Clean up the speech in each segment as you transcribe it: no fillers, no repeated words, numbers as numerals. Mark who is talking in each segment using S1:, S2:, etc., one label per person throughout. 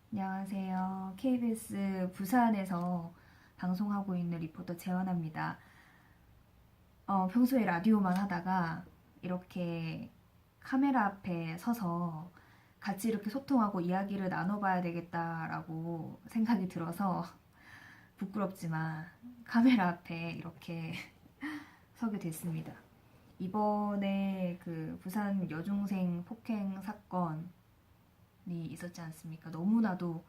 S1: 안녕하세요. KBS 부산에서 방송하고 있는 리포터 재현아입니다. 평소에 라디오만 하다가 이렇게 카메라 앞에 서서 같이 이렇게 소통하고 이야기를 나눠봐야 되겠다라고 생각이 들어서 부끄럽지만 카메라 앞에 이렇게 서게 됐습니다. 이번에 그 부산 여중생 폭행 사건이 있었지 않습니까? 너무나도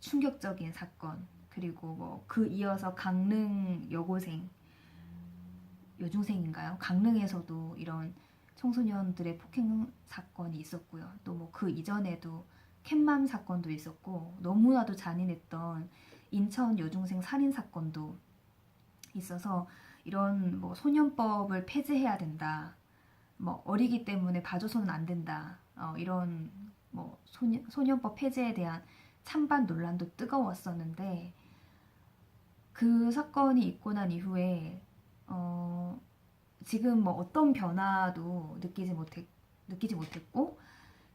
S1: 충격적인 사건, 그리고 뭐 그 이어서 강릉 여중생인가요? 강릉에서도 이런 청소년들의 폭행 사건이 있었고요. 또 뭐 그 이전에도 캣맘 사건도 있었고, 너무나도 잔인했던 인천 여중생 살인 사건도 있어서, 이런 뭐 소년법을 폐지해야 된다, 뭐 어리기 때문에 봐줘서는 안 된다, 이런 뭐 소년법 폐지에 대한 찬반 논란도 뜨거웠었는데, 그 사건이 있고 난 이후에 지금 뭐 어떤 변화도 느끼지 못했고,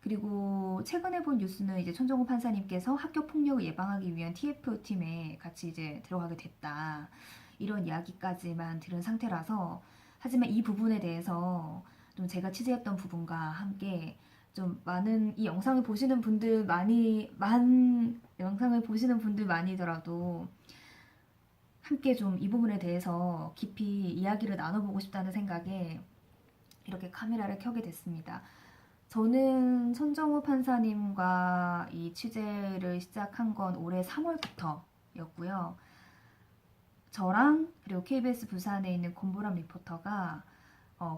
S1: 그리고 최근에 본 뉴스는 이제 천정호 판사님께서 학교 폭력을 예방하기 위한 TF팀에 같이 이제 들어가게 됐다, 이런 이야기까지만 들은 상태라서. 하지만 이 부분에 대해서 좀 제가 취재했던 부분과 함께 좀 많은 이 영상을 보시는 분들 영상을 보시는 분들 많이더라도 함께 좀 이 부분에 대해서 깊이 이야기를 나눠보고 싶다는 생각에 이렇게 카메라를 켜게 됐습니다. 저는 손정우 판사님과 이 취재를 시작한 건 올해 3월부터였고요. 저랑 그리고 KBS 부산에 있는 권보람 리포터가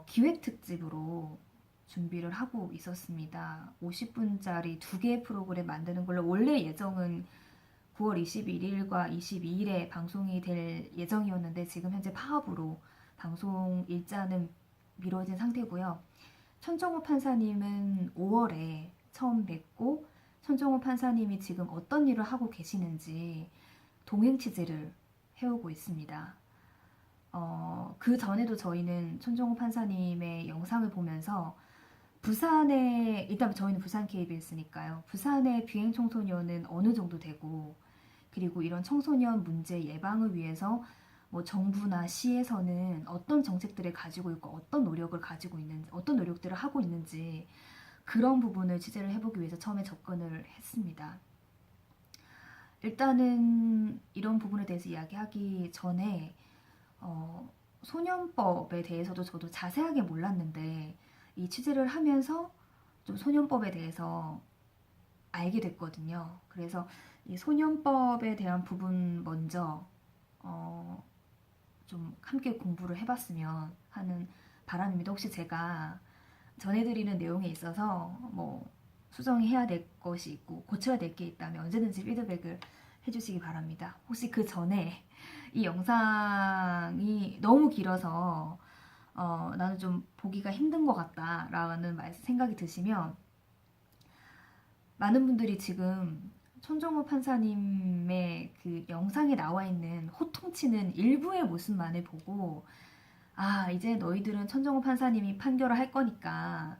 S1: 기획 특집으로 준비를 하고 있었습니다. 50분짜리 2개의 프로그램 만드는 걸로 원래 예정은 9월 21일과 22일에 방송이 될 예정이었는데, 지금 현재 파업으로 방송 일자는 미뤄진 상태고요. 천정호 판사님은 5월에 처음 뵙고, 천정호 판사님이 지금 어떤 일을 하고 계시는지 동행 취재를 해오고 있습니다. 그 전에도 저희는 천정호 판사님의 영상을 보면서 일단 저희는 부산 KBS니까요. 부산의 비행 청소년은 어느 정도 되고, 그리고 이런 청소년 문제 예방을 위해서 뭐 정부나 시에서는 어떤 정책들을 가지고 있고 어떤 노력을 가지고 있는지, 어떤 노력들을 하고 있는지, 그런 부분을 취재를 해보기 위해서 처음에 접근을 했습니다. 일단은 이런 부분에 대해서 이야기하기 전에 소년법에 대해서도 저도 자세하게 몰랐는데, 이 취재를 하면서 좀 소년법에 대해서 알게 됐거든요. 그래서 이 소년법에 대한 부분 먼저 어, 좀 함께 공부를 해봤으면 하는 바람입니다. 혹시 제가 전해드리는 내용에 있어서 뭐 수정해야 될 것이 있고 고쳐야 될 게 있다면 언제든지 피드백을 해주시기 바랍니다. 혹시 그 전에 이 영상이 너무 길어서 나는 좀 보기가 힘든 것 같다라는 생각이 드시면, 많은 분들이 지금 손정호 판사님의 그 영상에 나와 있는 호통치는 일부의 모습만을 보고, 아, 이제 너희들은 천정호 판사님이 판결을 할 거니까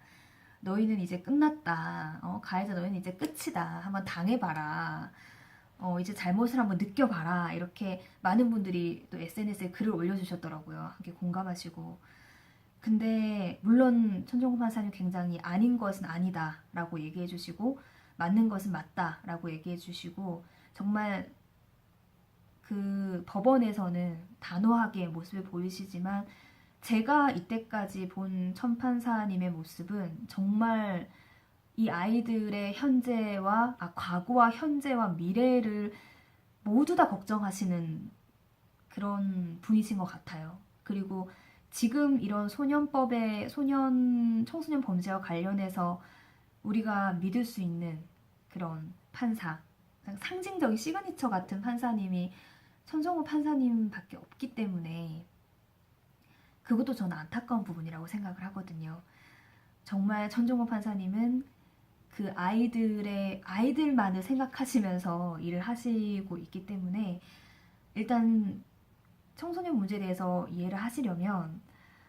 S1: 너희는 이제 끝났다, 가해자 너희는 이제 끝이다, 한번 당해봐라, 이제 잘못을 한번 느껴봐라, 이렇게 많은 분들이 또 SNS에 글을 올려주셨더라고요. 함께 공감하시고. 근데 물론 천정호 판사님 굉장히 아닌 것은 아니다 라고 얘기해 주시고, 맞는 것은 맞다 라고 얘기해 주시고, 정말 그 법원에서는 단호하게 모습을 보이시지만, 제가 이때까지 본 천판사님의 모습은 정말 이 아이들의 과거와 현재와 미래를 모두 다 걱정하시는 그런 분이신 것 같아요. 그리고 지금 이런 청소년 범죄와 관련해서 우리가 믿을 수 있는 그런 판사, 상징적인 시그니처 같은 판사님이 천정호 판사님밖에 없기 때문에, 그것도 저는 안타까운 부분이라고 생각을 하거든요. 정말 천정호 판사님은 그 아이들만을 생각하시면서 일을 하시고 있기 때문에, 일단 청소년 문제에 대해서 이해를 하시려면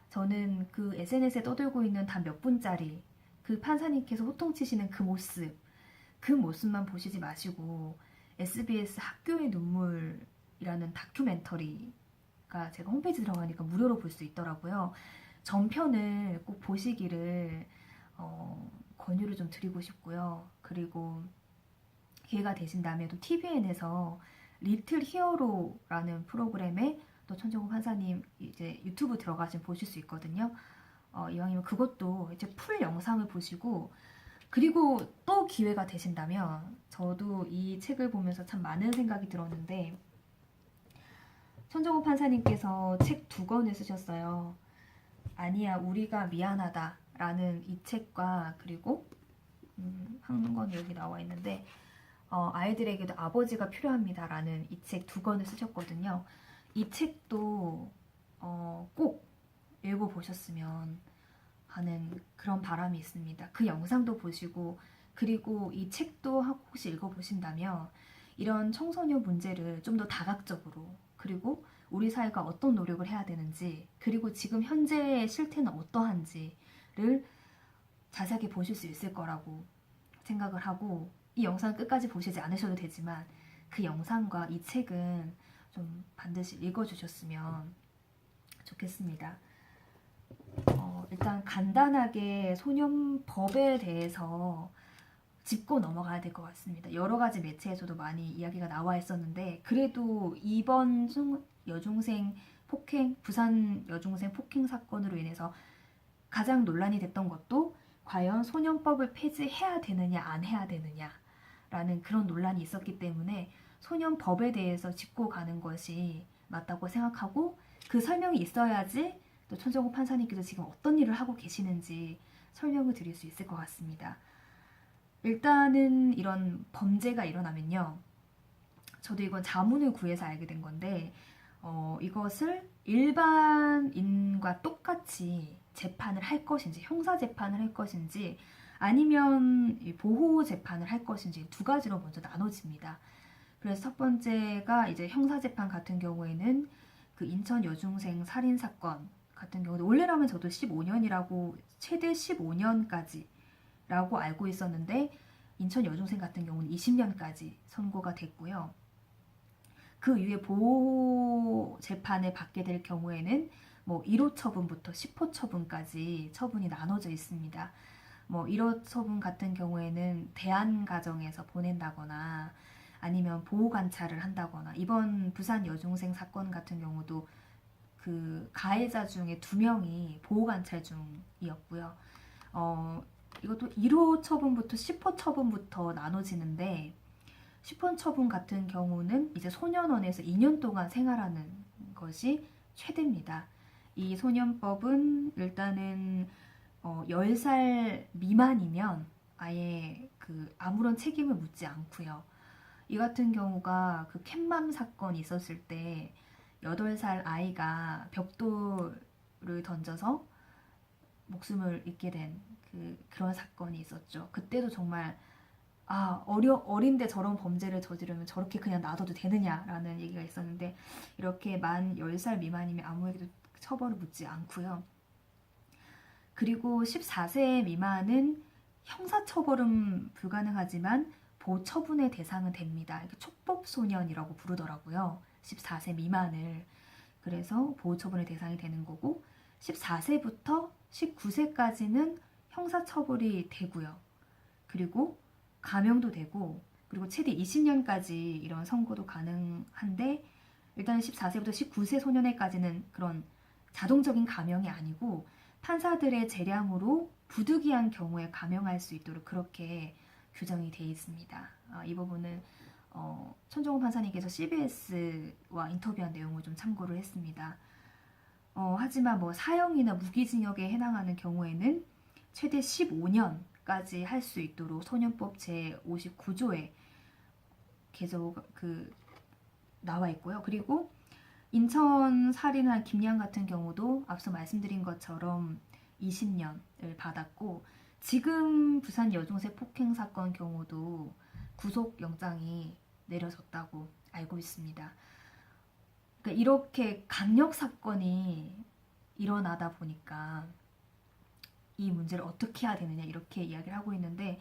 S1: 저는 그 SNS에 떠들고 있는 단 몇 분짜리 그 판사님께서 호통치시는 그 모습, 그 모습만 보시지 마시고 SBS 학교의 눈물이라는 다큐멘터리가 제가 홈페이지 들어가니까 무료로 볼 수 있더라고요. 전편을 꼭 보시기를 권유를 좀 드리고 싶고요. 그리고 기회가 되신다면 또 TVN에서 리틀 히어로라는 프로그램에 또 천정호 판사님 이제 유튜브 들어가시면 보실 수 있거든요. 이왕이면 그것도 이제 풀 영상을 보시고, 그리고 또 기회가 되신다면 저도 이 책을 보면서 참 많은 생각이 들었는데, 천정호 판사님께서 책 2권을 쓰셨어요. 아니야 우리가 미안하다 라는 이 책과, 그리고 한 권 여기 나와 있는데 아이들에게도 아버지가 필요합니다 라는 이 책 2권을 쓰셨거든요. 이 책도 꼭 읽어보셨으면 하는 그런 바람이 있습니다. 그 영상도 보시고, 그리고 이 책도 혹시 읽어보신다면 이런 청소년 문제를 좀 더 다각적으로, 그리고 우리 사회가 어떤 노력을 해야 되는지, 그리고 지금 현재의 실태는 어떠한지를 자세하게 보실 수 있을 거라고 생각을 하고, 이 영상 끝까지 보시지 않으셔도 되지만 그 영상과 이 책은 좀 반드시 읽어주셨으면 좋겠습니다. 일단 간단하게 소년법에 대해서 짚고 넘어가야 될 것 같습니다. 여러 가지 매체에서도 많이 이야기가 나와 있었는데, 그래도 이번 여중생 폭행, 부산 여중생 폭행 사건으로 인해서 가장 논란이 됐던 것도 과연 소년법을 폐지해야 되느냐 안 해야 되느냐라는 그런 논란이 있었기 때문에 소년법에 대해서 짚고 가는 것이 맞다고 생각하고, 그 설명이 있어야지 또 천정호 판사님께서 지금 어떤 일을 하고 계시는지 설명을 드릴 수 있을 것 같습니다. 일단은 이런 범죄가 일어나면요, 저도 이건 자문을 구해서 알게 된 건데, 이것을 일반인과 똑같이 재판을 할 것인지, 형사 재판을 할 것인지, 아니면 보호 재판을 할 것인지 2가지로 먼저 나눠집니다. 그래서 첫 번째가 이제 형사 재판 같은 경우에는 그 인천 여중생 살인 사건 같은 경우는 원래라면 저도 15년이라고, 최대 15년까지 라고 알고 있었는데, 인천 여중생 같은 경우는 20년까지 선고가 됐고요. 그 이후에 보호 재판을 받게 될 경우에는 뭐 1호 처분부터 10호 처분까지 처분이 나눠져 있습니다. 뭐 1호 처분 같은 경우에는 대안가정에서 보낸다거나 아니면 보호 관찰을 한다거나, 이번 부산 여중생 사건 같은 경우도 그 가해자 중에 2명이 보호 관찰 중이었고요. 이것도 1호 처분부터 10호 처분부터 나눠지는데, 10호 처분 같은 경우는 이제 소년원에서 2년 동안 생활하는 것이 최대입니다. 이 소년법은 일단은 10살 미만이면 아예 그 아무런 책임을 묻지 않고요. 이 같은 경우가 그 캣맘 사건이 있었을 때 8살 아이가 벽돌을 던져서 목숨을 잃게 된 그런 사건이 있었죠. 그때도 정말 어린데 저런 범죄를 저지르면 저렇게 그냥 놔둬도 되느냐라는 얘기가 있었는데, 이렇게 만 10살 미만이면 아무에게도 처벌을 묻지 않고요. 그리고 14세 미만은 형사처벌은 불가능하지만 보처분의 대상은 됩니다. 촉법소년이라고 부르더라고요. 14세 미만을. 그래서 보호처분의 대상이 되는 거고, 14세부터 19세까지는 형사처벌이 되고요. 그리고 감형도 되고, 그리고 최대 20년까지 이런 선고도 가능한데, 일단 14세부터 19세 소년에까지는 그런 자동적인 감형이 아니고 판사들의 재량으로 부득이한 경우에 감형할 수 있도록 그렇게 규정이 되어 있습니다. 이 부분은 천정호 판사님께서 CBS와 인터뷰한 내용을 좀 참고를 했습니다. 하지만 뭐 사형이나 무기징역에 해당하는 경우에는 최대 15년까지 할 수 있도록 소년법 제59조에 나와 있고요. 그리고 인천 살인한 김양 같은 경우도 앞서 말씀드린 것처럼 20년을 받았고, 지금 부산 여중생 폭행 사건 경우도 구속영장이 내려졌다고 알고 있습니다. 그러니까 이렇게 강력 사건이 일어나다 보니까 이 문제를 어떻게 해야 되느냐 이렇게 이야기를 하고 있는데,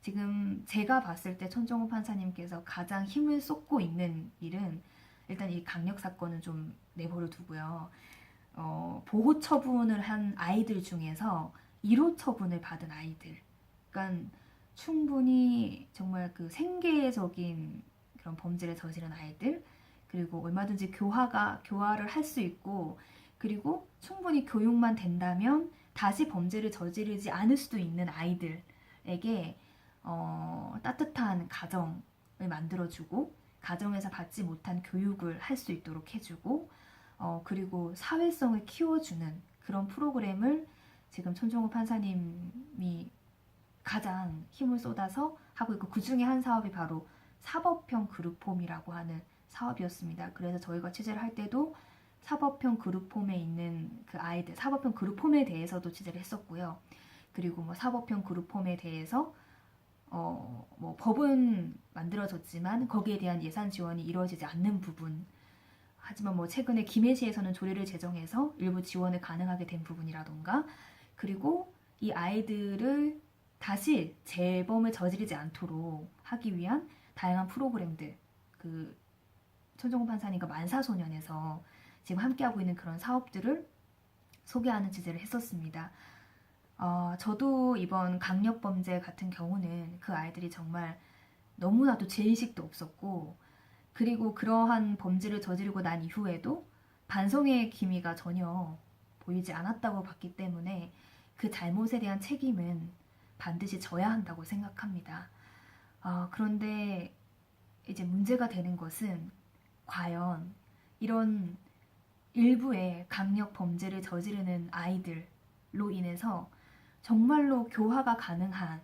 S1: 지금 제가 봤을 때 천정호 판사님께서 가장 힘을 쏟고 있는 일은 일단 이 강력 사건은 좀 내버려 두고요. 보호 처분을 한 아이들 중에서 1호 처분을 받은 아이들. 그러니까 충분히 정말 그 생계적인 그런 범죄를 저지른 아이들, 그리고 얼마든지 교화를 할 수 있고, 그리고 충분히 교육만 된다면 다시 범죄를 저지르지 않을 수도 있는 아이들에게 따뜻한 가정을 만들어주고, 가정에서 받지 못한 교육을 할 수 있도록 해주고, 그리고 사회성을 키워주는 그런 프로그램을 지금 천정호 판사님이 가장 힘을 쏟아서 하고 있고, 그 중에 한 사업이 바로 사법형 그룹홈이라고 하는 사업이었습니다. 그래서 저희가 취재를 할 때도 사법형 그룹홈에 있는 그 아이들, 사법형 그룹홈에 대해서도 취재를 했었고요. 그리고 뭐 사법형 그룹홈에 대해서 뭐 법은 만들어졌지만 거기에 대한 예산 지원이 이루어지지 않는 부분, 하지만 뭐 최근에 김해시에서는 조례를 제정해서 일부 지원을 가능하게 된 부분이라던가, 그리고 이 아이들을 다시 재범을 저지르지 않도록 하기 위한 다양한 프로그램들, 그 천정호 판사님과 만사소년에서 지금 함께하고 있는 그런 사업들을 소개하는 취재를 했었습니다. 저도 이번 강력범죄 같은 경우는 그 아이들이 정말 너무나도 죄의식도 없었고, 그리고 그러한 범죄를 저지르고 난 이후에도 반성의 기미가 전혀 보이지 않았다고 봤기 때문에 그 잘못에 대한 책임은 반드시 져야 한다고 생각합니다. 그런데 이제 문제가 되는 것은 과연 이런 일부의 강력 범죄를 저지르는 아이들로 인해서 정말로 교화가 가능한,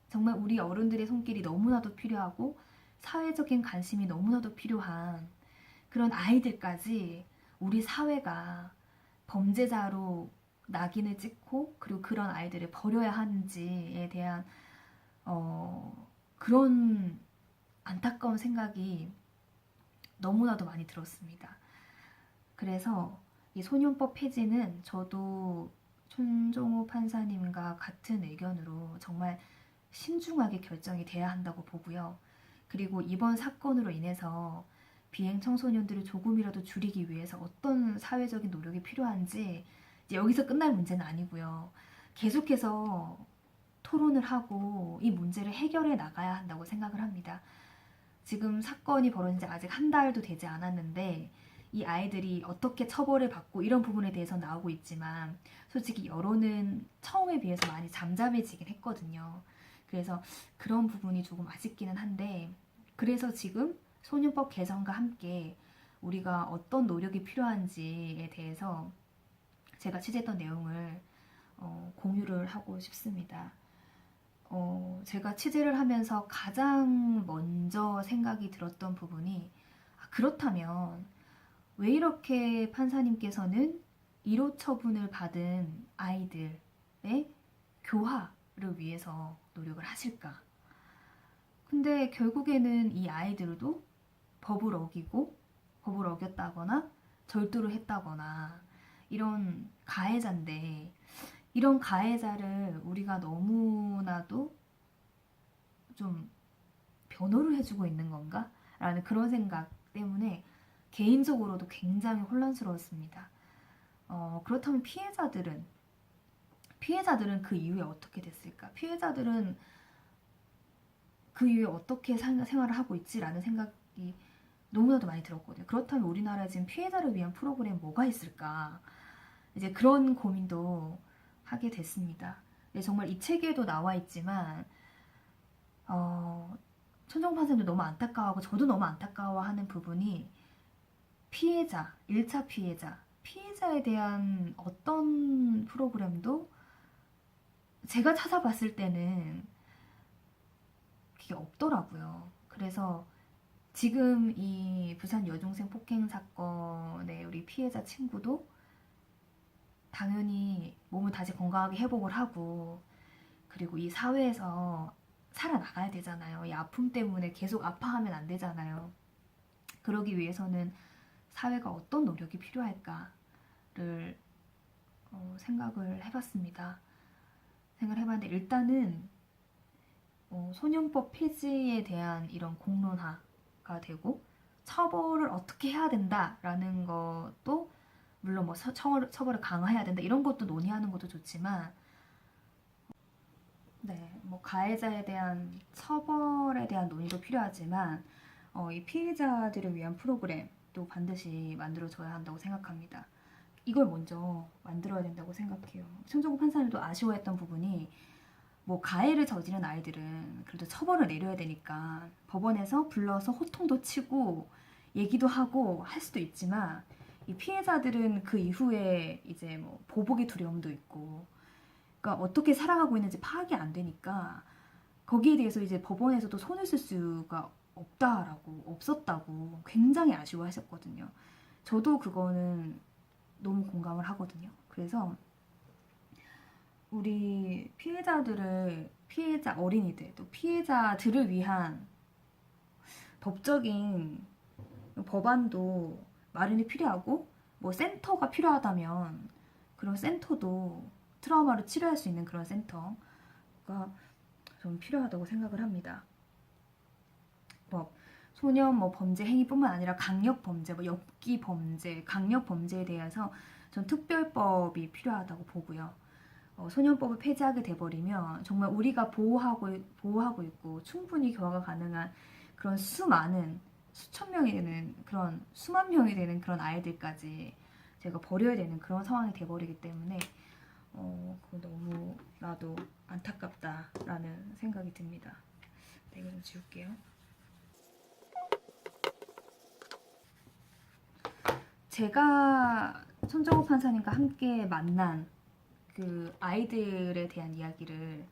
S1: 정말 우리 어른들의 손길이 너무나도 필요하고 사회적인 관심이 너무나도 필요한 그런 아이들까지 우리 사회가 범죄자로 낙인을 찍고, 그리고 그런 아이들을 버려야 하는지에 대한 그런 안타까운 생각이 너무나도 많이 들었습니다. 그래서 이 소년법 폐지는 저도 천정호 판사님과 같은 의견으로 정말 신중하게 결정이 돼야 한다고 보고요. 그리고 이번 사건으로 인해서 비행 청소년들을 조금이라도 줄이기 위해서 어떤 사회적인 노력이 필요한지 이제 여기서 끝날 문제는 아니고요. 계속해서 토론을 하고 이 문제를 해결해 나가야 한다고 생각을 합니다. 지금 사건이 벌어진 지 아직 한 달도 되지 않았는데 이 아이들이 어떻게 처벌을 받고 이런 부분에 대해서 나오고 있지만, 솔직히 여론은 처음에 비해서 많이 잠잠해지긴 했거든요. 그래서 그런 부분이 조금 아쉽기는 한데, 그래서 지금 소년법 개정과 함께 우리가 어떤 노력이 필요한지에 대해서 제가 취재했던 내용을 공유를 하고 싶습니다. 제가 취재를 하면서 가장 먼저 생각이 들었던 부분이, 그렇다면 왜 이렇게 판사님께서는 1호 처분을 받은 아이들의 교화를 위해서 노력을 하실까? 근데 결국에는 이 아이들도 법을 어기고, 법을 어겼다거나 절도를 했다거나 이런 가해자인데, 이런 가해자를 우리가 너무나도 좀 변호를 해주고 있는 건가? 라는 그런 생각 때문에 개인적으로도 굉장히 혼란스러웠습니다. 그렇다면 피해자들은 그 이후에 어떻게 됐을까? 피해자들은 그 이후에 어떻게 생활을 하고 있지라는 생각이 너무나도 많이 들었거든요. 그렇다면 우리나라에 지금 피해자를 위한 프로그램 뭐가 있을까? 이제 그런 고민도 하게 됐습니다. 정말 이 책에도 나와 있지만 천정 판사님도 너무 안타까워하고 저도 너무 안타까워하는 부분이, 피해자, 1차 피해자에 대한 어떤 프로그램도 제가 찾아봤을 때는 그게 없더라고요. 그래서 지금 이 부산 여중생 폭행 사건의 우리 피해자 친구도 당연히 몸을 다시 건강하게 회복을 하고, 그리고 이 사회에서 살아나가야 되잖아요. 이 아픔 때문에 계속 아파하면 안 되잖아요. 그러기 위해서는 사회가 어떤 노력이 필요할까를 생각을 해봤습니다. 생각을 해봤는데, 일단은 소년법 폐지에 대한 이런 공론화가 되고 처벌을 어떻게 해야 된다라는 것도 물론 뭐 처벌을 강화해야 된다 이런 것도 논의하는 것도 좋지만 네, 뭐 가해자에 대한 처벌에 대한 논의도 필요하지만 이 피해자들을 위한 프로그램도 반드시 만들어져야 한다고 생각합니다. 이걸 먼저 만들어야 된다고 생각해요. 손정구 판사님도 아쉬워했던 부분이 뭐 가해를 저지른 아이들은 그래도 처벌을 내려야 되니까 법원에서 불러서 호통도 치고 얘기도 하고 할 수도 있지만 이 피해자들은 그 이후에 이제 뭐 보복의 두려움도 있고 그러니까 어떻게 살아가고 있는지 파악이 안 되니까 거기에 대해서 이제 법원에서도 손을 쓸 수가 없었다고 굉장히 아쉬워하셨거든요. 저도 그거는 너무 공감을 하거든요. 그래서 우리 피해자 어린이들, 또 피해자들을 위한 법적인 법안도 마련이 필요하고, 뭐 센터가 필요하다면 그런 센터도 트라우마를 치료할 수 있는 그런 센터가 좀 필요하다고 생각을 합니다. 뭐 소년 뭐 범죄 행위뿐만 아니라 강력 범죄, 뭐 엽기 범죄, 강력 범죄에 대해서 전 특별법이 필요하다고 보고요. 소년법을 폐지하게 돼버리면 정말 우리가 보호하고 있고 충분히 교화가 가능한 그런 수천 명이 되는 그런 수만 명이 되는 그런 아이들까지 제가 버려야 되는 그런 상황이 돼버리기 때문에 그거 너무 나도 안타깝다라는 생각이 듭니다. 네, 이거 좀 지울게요. 제가 손정호 판사님과 함께 만난 그 아이들에 대한 이야기를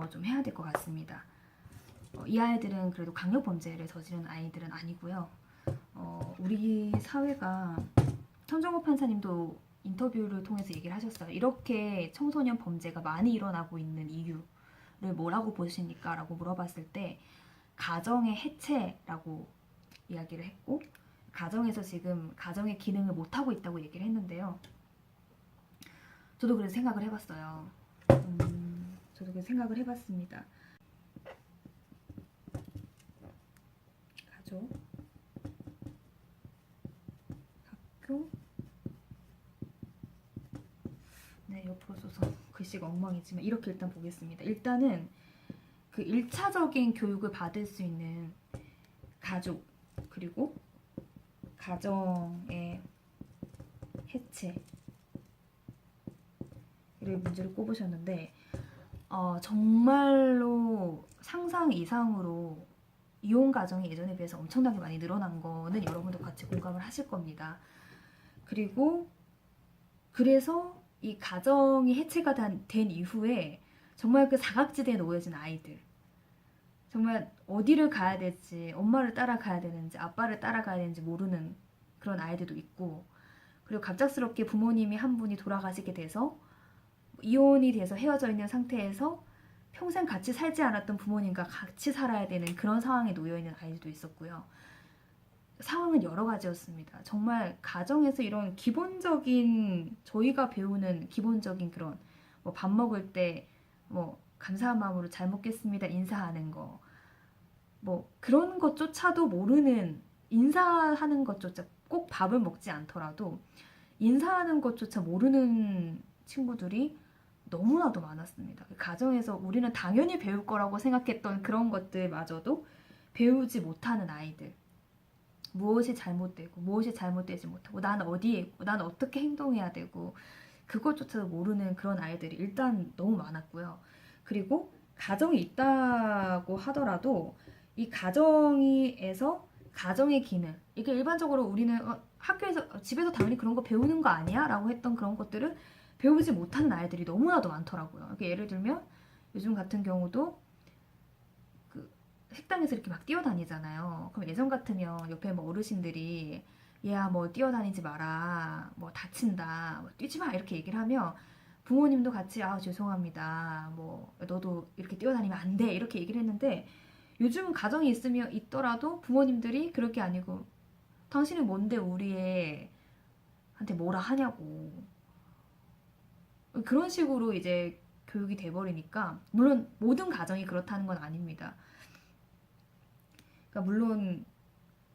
S1: 좀 해야 될 것 같습니다. 이 아이들은 그래도 강력범죄를 저지른 아이들은 아니고요. 우리 사회가 손정호 판사님도 인터뷰를 통해서 얘기를 하셨어요. 이렇게 청소년 범죄가 많이 일어나고 있는 이유를 뭐라고 보십니까? 라고 물어봤을 때 가정의 해체라고 이야기를 했고 가정에서 지금 가정의 기능을 못하고 있다고 얘기를 했는데요. 저도 그래서 생각을 해봤어요. 저도 그래서 생각을 해봤습니다. 가족, 학교, 네, 옆으로 써서 글씨가 엉망이지만 이렇게 일단 보겠습니다. 일단은 그 1차적인 교육을 받을 수 있는 가족, 그리고 가정의 해체를 문제를 꼽으셨는데 정말로 상상 이상으로 이혼 가정이 예전에 비해서 엄청나게 많이 늘어난 거는 여러분도 같이 공감을 하실 겁니다. 그리고 그래서 이 가정이 해체가 된 이후에 정말 그 사각지대에 놓여진 아이들, 정말 어디를 가야 될지, 엄마를 따라가야 되는지 아빠를 따라가야 되는지 모르는 그런 아이들도 있고, 그리고 갑작스럽게 부모님이 한 분이 돌아가시게 돼서 이혼이 돼서 헤어져 있는 상태에서 평생 같이 살지 않았던 부모님과 같이 살아야 되는 그런 상황에 놓여 있는 아이들도 있었고요. 상황은 여러 가지였습니다. 정말 가정에서 이런 기본적인 저희가 배우는 기본적인 그런 뭐 밥 먹을 때 뭐 감사한 마음으로 잘 먹겠습니다 인사하는 거 뭐 그런 것조차도 모르는 인사하는 것조차 꼭 밥을 먹지 않더라도 인사하는 것조차 모르는 친구들이 너무나도 많았습니다. 가정에서 우리는 당연히 배울 거라고 생각했던 그런 것들마저도 배우지 못하는 아이들. 무엇이 잘못되고 무엇이 잘못되지 못하고 난 어디에 있고 난 어떻게 행동해야 되고 그것조차도 모르는 그런 아이들이 일단 너무 많았고요. 그리고 가정이 있다고 하더라도 이 가정에서 가정의 기능 이게 일반적으로 우리는 학교에서 집에서 당연히 그런 거 배우는 거 아니야? 라고 했던 그런 것들을 배우지 못하는 아이들이 너무나도 많더라고요. 예를 들면 요즘 같은 경우도 식당에서 이렇게 막 뛰어다니잖아요. 그럼 예전 같으면 옆에 뭐 어르신들이 얘야 뭐 뛰어다니지 마라, 뭐 다친다, 뭐 뛰지 마 이렇게 얘기를 하면 부모님도 같이 아 죄송합니다, 뭐 너도 이렇게 뛰어다니면 안 돼 이렇게 얘기를 했는데 요즘 가정이 있더라도 부모님들이 그럴 게 아니고 당신은 뭔데 우리 애한테 뭐라 하냐고 그런 식으로 이제 교육이 돼버리니까, 물론 모든 가정이 그렇다는 건 아닙니다. 그러니까 물론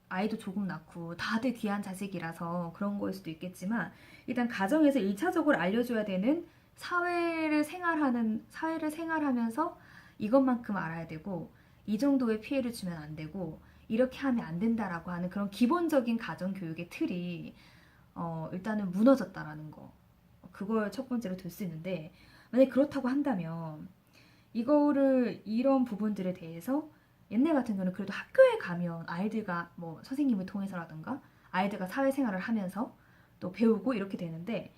S1: 아이도 조금 낳고 다들 귀한 자식이라서 그런 거일 수도 있겠지만, 일단 가정에서 1차적으로 알려줘야 되는 사회를 생활하면서 이것만큼 알아야 되고, 이 정도의 피해를 주면 안 되고, 이렇게 하면 안 된다라고 하는 그런 기본적인 가정 교육의 틀이 일단은 무너졌다라는 거. 그걸 첫 번째로 들 수 있는데, 만약에 그렇다고 한다면 이런 부분들에 대해서 옛날 같은 경우는 그래도 학교에 가면 아이들과 뭐 선생님을 통해서라든가 아이들과 사회생활을 하면서 또 배우고 이렇게 되는데,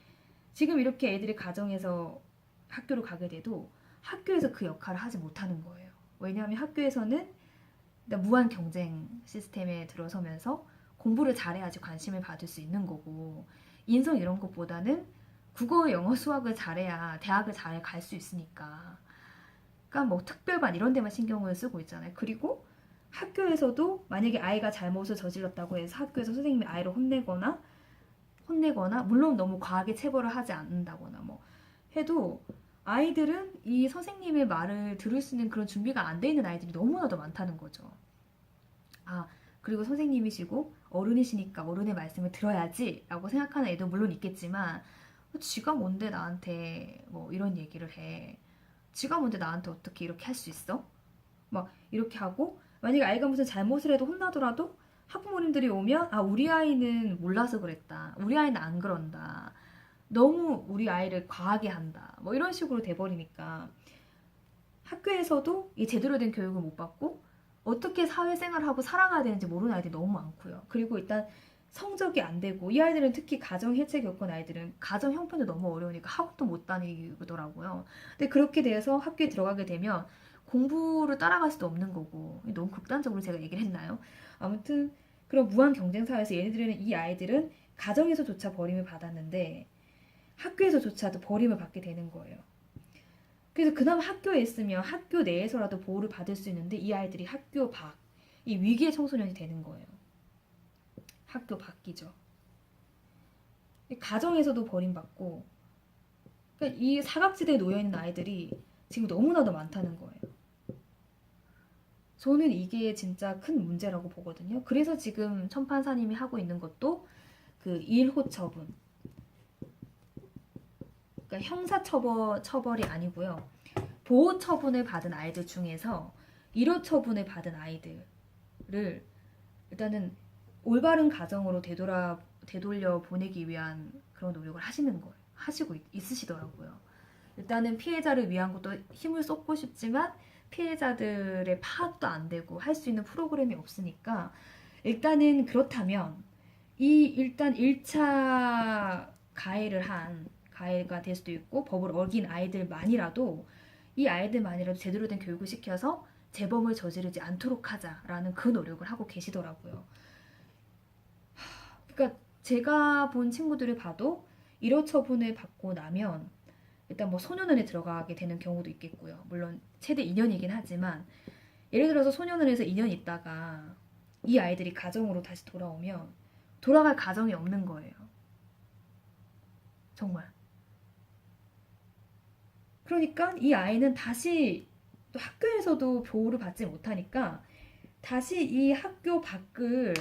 S1: 지금 이렇게 애들이 가정에서 학교를 가게 돼도 학교에서 그 역할을 하지 못하는 거예요. 왜냐하면 학교에서는 일단 무한 경쟁 시스템에 들어서면서 공부를 잘해야지 관심을 받을 수 있는 거고, 인성 이런 것보다는 국어, 영어, 수학을 잘해야 대학을 잘 갈 수 있으니까. 그러니까 뭐 특별반 이런 데만 신경을 쓰고 있잖아요. 그리고 학교에서도 만약에 아이가 잘못을 저질렀다고 해서 학교에서 선생님이 아이를 혼내거나 물론 너무 과하게 체벌을 하지 않는다거나 뭐 해도, 아이들은 이 선생님의 말을 들을 수 있는 그런 준비가 안 돼 있는 아이들이 너무나도 많다는 거죠. 아, 그리고 선생님이시고 어른이시니까 어른의 말씀을 들어야지 라고 생각하는 애도 물론 있겠지만, 지가 뭔데 나한테 뭐 이런 얘기를 해. 지가 뭔데 나한테 어떻게 이렇게 할 수 있어? 막 이렇게 하고, 만약에 아이가 무슨 잘못을 해도 혼나더라도 학부모님들이 오면, 아, 우리 아이는 몰라서 그랬다. 우리 아이는 안 그런다. 너무 우리 아이를 과하게 한다. 뭐 이런 식으로 돼버리니까 학교에서도 이 제대로 된 교육을 못 받고 어떻게 사회생활하고 살아가야 되는지 모르는 아이들이 너무 많고요. 그리고 일단 성적이 안 되고, 이 아이들은 특히 가정 해체 겪은 아이들은 가정 형편도 너무 어려우니까 학업도 못 다니더라고요. 근데 그렇게 돼서 학교에 들어가게 되면 공부를 따라갈 수도 없는 거고, 너무 극단적으로 제가 얘기를 했나요? 아무튼 그런 무한 경쟁 사회에서 얘네들은, 이 아이들은 가정에서조차 버림을 받았는데 학교에서조차도 버림을 받게 되는 거예요. 그래서 그나마 학교에 있으면 학교 내에서라도 보호를 받을 수 있는데, 이 아이들이 학교 밖, 이 위기의 청소년이 되는 거예요. 학교 밖이죠. 가정에서도 버림받고, 그러니까 이 사각지대에 놓여있는 아이들이 지금 너무나도 많다는 거예요. 저는 이게 진짜 큰 문제라고 보거든요. 그래서 지금 천판사님이 하고 있는 것도 그 일호 처분, 그러니까 형사처벌이 아니고요. 보호 처분을 받은 아이들 중에서 1호 처분을 받은 아이들을 일단은 올바른 가정으로 되돌려 보내기 위한 그런 노력을 하시고 있으시더라고요. 일단은 피해자를 위한 것도 힘을 쏟고 싶지만 피해자들의 파악도 안 되고 할 수 있는 프로그램이 없으니까, 일단은 그렇다면 일단 1차 가해가 될 수도 있고 법을 어긴 아이들만이라도, 이 아이들만이라도 제대로 된 교육을 시켜서 재범을 저지르지 않도록 하자라는 그 노력을 하고 계시더라고요. 그러니까 제가 본 친구들을 봐도 1호 처분을 받고 나면 일단 뭐 소년원에 들어가게 되는 경우도 있겠고요. 물론 최대 2년이긴 하지만, 예를 들어서 소년원에서 2년 있다가 이 아이들이 가정으로 다시 돌아오면 돌아갈 가정이 없는 거예요. 정말. 그러니까 이 아이는 다시 또 학교에서도 보호를 받지 못하니까 다시 이 학교 밖을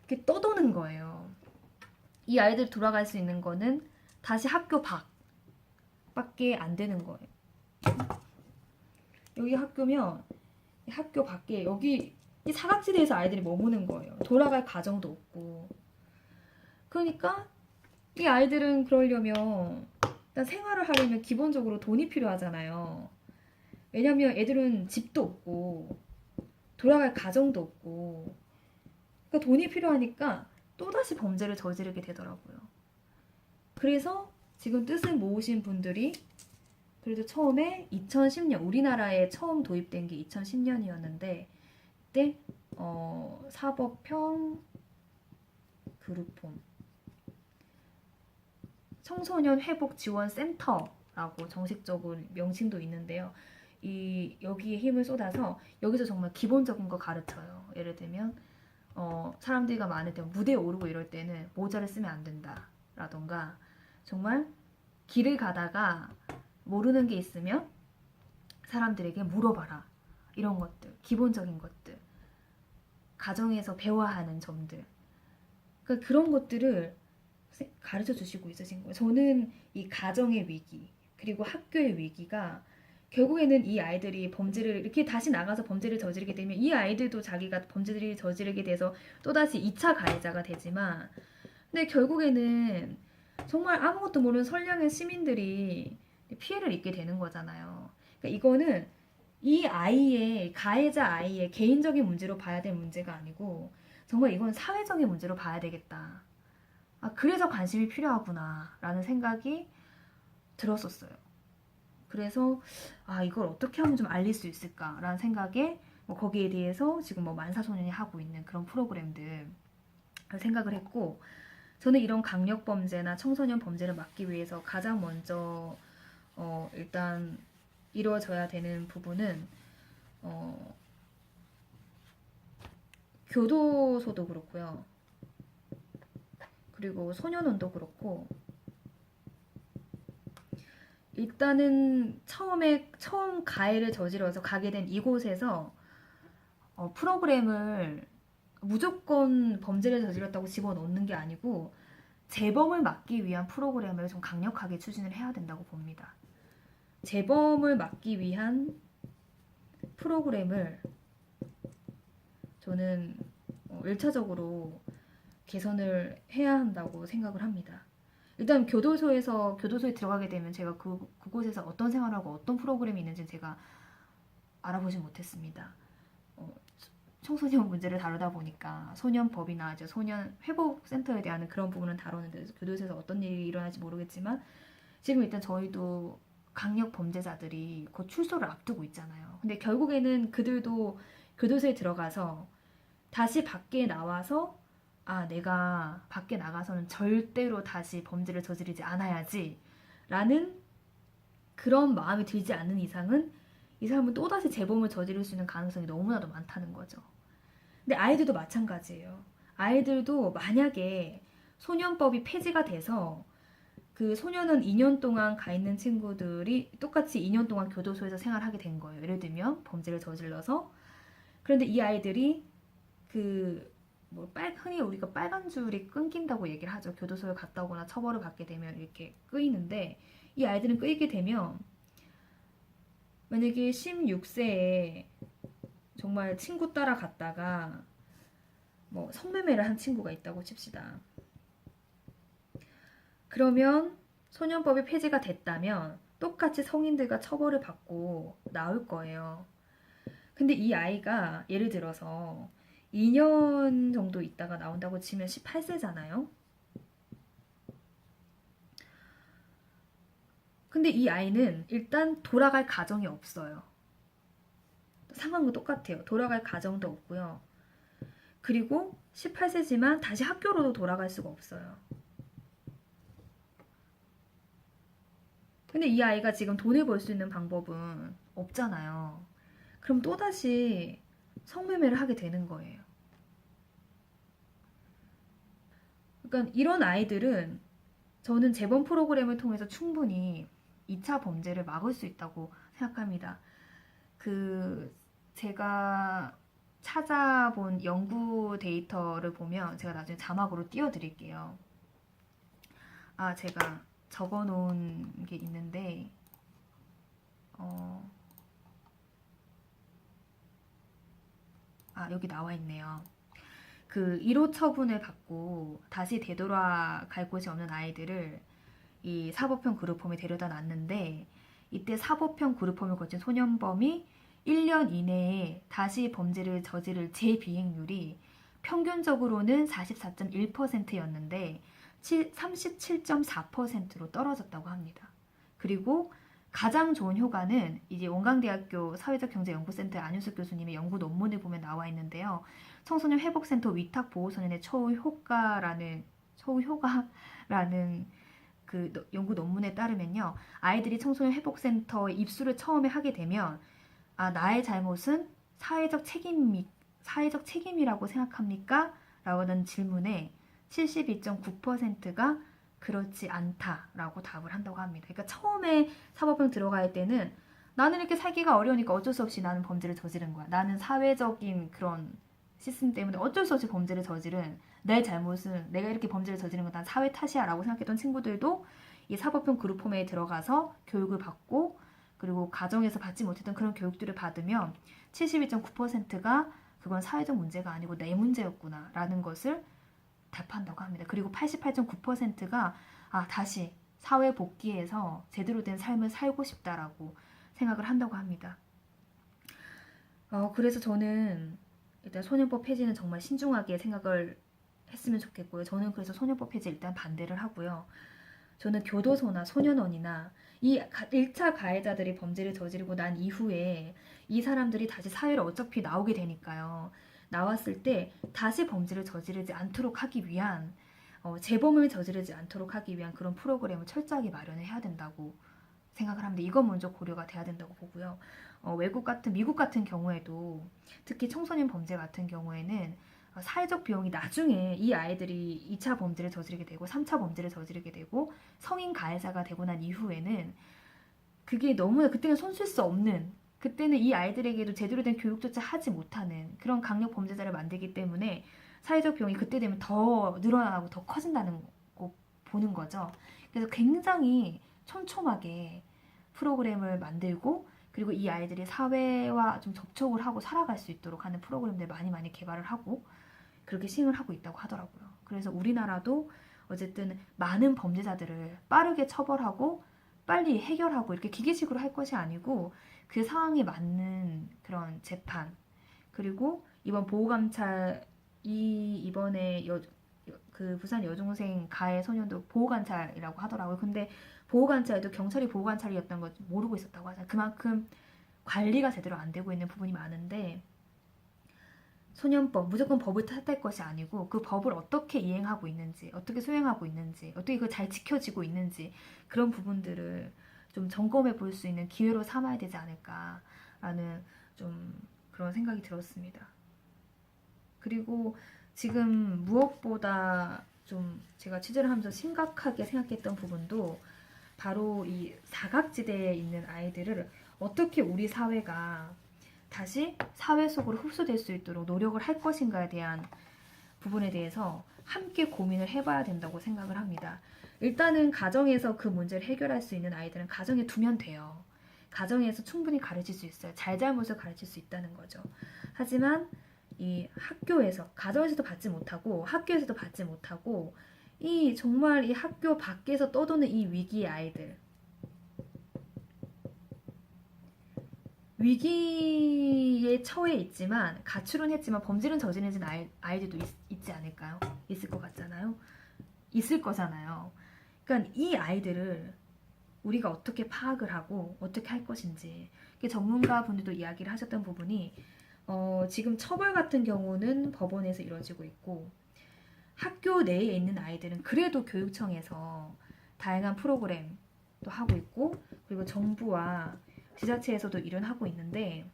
S1: 이렇게 떠도는 거예요. 이 아이들이 돌아갈 수 있는 거는 다시 학교 밖밖에 안 되는 거예요. 여기 학교면 학교 밖에, 여기 이 사각지대에서 아이들이 머무는 거예요. 돌아갈 가정도 없고. 그러니까 이 아이들은 그러려면, 일단 생활을 하려면 기본적으로 돈이 필요하잖아요. 왜냐면 애들은 집도 없고 돌아갈 가정도 없고, 그러니까 돈이 필요하니까 또다시 범죄를 저지르게 되더라고요. 그래서 지금 뜻을 모으신 분들이, 그래도 처음에 2010년, 우리나라에 처음 도입된 게 2010년이었는데, 그때 사법형 그룹홈, 청소년 회복 지원 센터라고 정식적으로 명칭도 있는데요. 여기에 힘을 쏟아서 여기서 정말 기본적인 거 가르쳐요. 예를 들면 사람들이 많을 때 무대에 오르고 이럴 때는 모자를 쓰면 안 된다 라던가, 정말 길을 가다가 모르는 게 있으면 사람들에게 물어봐라. 이런 것들, 기본적인 것들, 가정에서 배워야 하는 점들. 그러니까 그런 것들을 가르쳐 주시고 있으신 거예요. 저는 이 가정의 위기, 그리고 학교의 위기가 결국에는 이 아이들이 범죄를 이렇게 다시 나가서 범죄를 저지르게 되면 이 아이들도 자기가 범죄를 저지르게 돼서 또다시 2차 가해자가 되지만, 근데 결국에는 정말 아무것도 모르는 선량한 시민들이 피해를 입게 되는 거잖아요. 그러니까 이거는 이 아이의, 가해자 아이의 개인적인 문제로 봐야 될 문제가 아니고 정말 이건 사회적인 문제로 봐야 되겠다. 아, 그래서 관심이 필요하구나 라는 생각이 들었었어요. 그래서 아, 이걸 어떻게 하면 좀 알릴 수 있을까라는 생각에 뭐 거기에 대해서 지금 뭐 만사소년이 하고 있는 그런 프로그램들 생각을 했고, 저는 이런 강력범죄나 청소년 범죄를 막기 위해서 가장 먼저 일단 이루어져야 되는 부분은 교도소도 그렇고요. 그리고 소년원도 그렇고, 일단은 처음 가해를 저지러서 가게 된 이곳에서 프로그램을 무조건 범죄를 저질렀다고 집어넣는 게 아니고 재범을 막기 위한 프로그램을 좀 강력하게 추진을 해야 된다고 봅니다. 재범을 막기 위한 프로그램을 저는 1차적으로 개선을 해야 한다고 생각을 합니다. 일단 교도소에 들어가게 되면 제가 그곳에서 어떤 생활하고 어떤 프로그램이 있는지 제가 알아보지 못했습니다. 청소년 문제를 다루다 보니까 소년법이나 이제 소년 회복센터에 대한 그런 부분은 다루는데 교도소에서 어떤 일이 일어날지 모르겠지만, 지금 일단 저희도 강력 범죄자들이 곧 출소를 앞두고 있잖아요. 근데 결국에는 그들도 교도소에 들어가서 다시 밖에 나와서 아, 내가 밖에 나가서는 절대로 다시 범죄를 저지르지 않아야지 라는 그런 마음이 들지 않는 이상은 이 사람은 또다시 재범을 저지를 수 있는 가능성이 너무나도 많다는 거죠. 근데 아이들도 마찬가지예요. 아이들도 만약에 소년법이 폐지가 돼서 그 소년은 2년 동안 가 있는 친구들이 똑같이 2년 동안 교도소에서 생활하게 된 거예요. 예를 들면 범죄를 저질러서. 그런데 이 아이들이 흔히 우리가 빨간 줄이 끊긴다고 얘기를 하죠. 교도소에 갔다 오거나 처벌을 받게 되면 이렇게 끄이는데, 이 아이들은 끄이게 되면 만약에 16세에 정말 친구 따라갔다가 뭐 성매매를 한 친구가 있다고 칩시다. 그러면 소년법이 폐지가 됐다면 똑같이 성인들과 처벌을 받고 나올 거예요. 근데 이 아이가 예를 들어서 2년 정도 있다가 나온다고 치면 18세잖아요. 근데 이 아이는 일단 돌아갈 가정이 없어요. 상황은 똑같아요. 돌아갈 가정도 없고요. 그리고 18세지만 다시 학교로도 돌아갈 수가 없어요. 근데 이 아이가 지금 돈을 벌 수 있는 방법은 없잖아요. 그럼 또다시 성매매를 하게 되는 거예요. 그러니까 이런 아이들은 저는 재범 프로그램을 통해서 충분히 2차 범죄를 막을 수 있다고 생각합니다. 제가 찾아본 연구 데이터를 보면 제가 나중에 자막으로 띄워드릴게요. 아, 제가 적어놓은 게 있는데 여기 나와 있네요. 1호 처분을 받고 다시 되돌아갈 곳이 없는 아이들을 이 사법형 그룹홈에 데려다 놨는데, 이때 사법형 그룹홈을 거친 소년범이 1년 이내에 다시 범죄를 저지를 재비행률이 평균적으로는 44.1%였는데 37.4%로 떨어졌다고 합니다. 그리고 가장 좋은 효과는 이제 원광대학교 사회적경제연구센터의 안윤숙 교수님의 연구 논문을 보면 나와 있는데요. 청소년 회복센터 위탁보호소년의 처우효과라는 그 연구 논문에 따르면요, 아이들이 청소년 회복센터에 입수를 처음에 하게 되면 나의 잘못은 사회적 책임이라고 생각합니까? 라는 질문에 72.9%가 그렇지 않다라고 답을 한다고 합니다. 그러니까 처음에 사법형 들어갈 때는 나는 이렇게 살기가 어려우니까 어쩔 수 없이 나는 범죄를 저지른 거야. 나는 사회적인 그런 시스템 때문에 어쩔 수 없이 범죄를 저지른 내 잘못은 내가 이렇게 범죄를 저지른 건 난 사회 탓이야 라고 생각했던 친구들도 이 사법형 그룹홈에 들어가서 교육을 받고 그리고 가정에서 받지 못했던 그런 교육들을 받으면 72.9%가 그건 사회적 문제가 아니고 내 문제였구나 라는 것을 답한다고 합니다. 그리고 88.9%가 다시 사회 복귀해서 제대로 된 삶을 살고 싶다라고 생각을 한다고 합니다. 그래서 저는 일단 소년법 폐지는 정말 신중하게 생각을 했으면 좋겠고요. 저는 그래서 소년법 폐지 일단 반대를 하고요. 저는 교도소나 소년원이나 이 1차 가해자들이 범죄를 저지르고 난 이후에 이 사람들이 다시 사회로 어차피 나오게 되니까요. 나왔을 때 다시 범죄를 저지르지 않도록 하기 위한 재범을 저지르지 않도록 하기 위한 그런 프로그램을 철저하게 마련을 해야 된다고 생각을 합니다. 이건 먼저 고려가 돼야 된다고 보고요. 미국 같은 경우에도 특히 청소년 범죄 같은 경우에는 사회적 비용이 나중에 이 아이들이 2차 범죄를 저지르게 되고 3차 범죄를 저지르게 되고 성인 가해자가 되고 난 이후에는 그게 너무나 그때는 손 쓸 수 없는 그때는 이 아이들에게도 제대로 된 교육조차 하지 못하는 그런 강력 범죄자를 만들기 때문에 사회적 비용이 그때 되면 더 늘어나고 더 커진다는 거 보는 거죠. 그래서 굉장히 촘촘하게 프로그램을 만들고 그리고 이 아이들이 사회와 좀 접촉을 하고 살아갈 수 있도록 하는 프로그램들 많이 개발을 하고 그렇게 시행을 하고 있다고 하더라고요. 그래서 우리나라도 어쨌든 많은 범죄자들을 빠르게 처벌하고 빨리 해결하고 이렇게 기계식으로 할 것이 아니고 그 상황에 맞는 그런 재판 그리고 이번 보호감찰 이번에 그 부산 여중생 가해 소년도 보호관찰이라고 하더라고요. 근데 보호관찰도 경찰이 보호관찰이었던 거 모르고 있었다고 하잖아요. 그만큼 관리가 제대로 안 되고 있는 부분이 많은데 소년법, 무조건 법을 탓할 것이 아니고 그 법을 어떻게 이행하고 있는지, 어떻게 수행하고 있는지, 어떻게 그걸 잘 지켜지고 있는지 그런 부분들을 좀 점검해 볼 수 있는 기회로 삼아야 되지 않을까라는 좀 그런 생각이 들었습니다. 그리고 지금 무엇보다 좀 제가 취재를 하면서 심각하게 생각했던 부분도 바로 이 사각지대에 있는 아이들을 어떻게 우리 사회가 다시 사회 속으로 흡수될 수 있도록 노력을 할 것인가에 대한 부분에 대해서 함께 고민을 해봐야 된다고 생각을 합니다. 일단은 가정에서 그 문제를 해결할 수 있는 아이들은 가정에 두면 돼요. 가정에서 충분히 가르칠 수 있어요. 잘잘못을 가르칠 수 있다는 거죠. 하지만 이 학교에서, 가정에서도 받지 못하고 학교에서도 받지 못하고 정말 이 학교 밖에서 떠도는 이 위기의 아이들, 위기에 처해 있지만 가출은 했지만 범죄는 저지르진 아이들도 있지 않을까요? 있을 것 같잖아요. 있을 거잖아요. 그러니까 이 아이들을 우리가 어떻게 파악을 하고 어떻게 할 것인지 전문가분들도 이야기를 하셨던 부분이 지금 처벌 같은 경우는 법원에서 이루어지고 있고 학교 내에 있는 아이들은 그래도 교육청에서 다양한 프로그램도 하고 있고 그리고 정부와 지자체에서도 일은 하고 있는데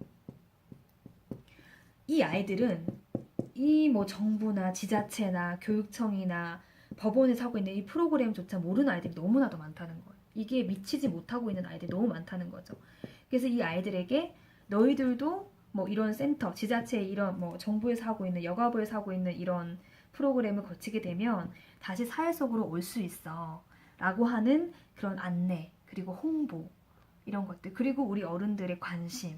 S1: 이 아이들은 이 정부나 지자체나 교육청이나 법원에서 하고 있는 이 프로그램조차 모르는 아이들이 너무나도 많다는 거예요. 이게 미치지 못하고 있는 아이들이 너무 많다는 거죠. 그래서 이 아이들에게 너희들도 이런 센터, 지자체 이런 정부에서 하고 있는 여가부에서 하고 있는 이런 프로그램을 거치게 되면 다시 사회 속으로 올 수 있어 라고 하는 그런 안내 그리고 홍보 이런 것들 그리고 우리 어른들의 관심이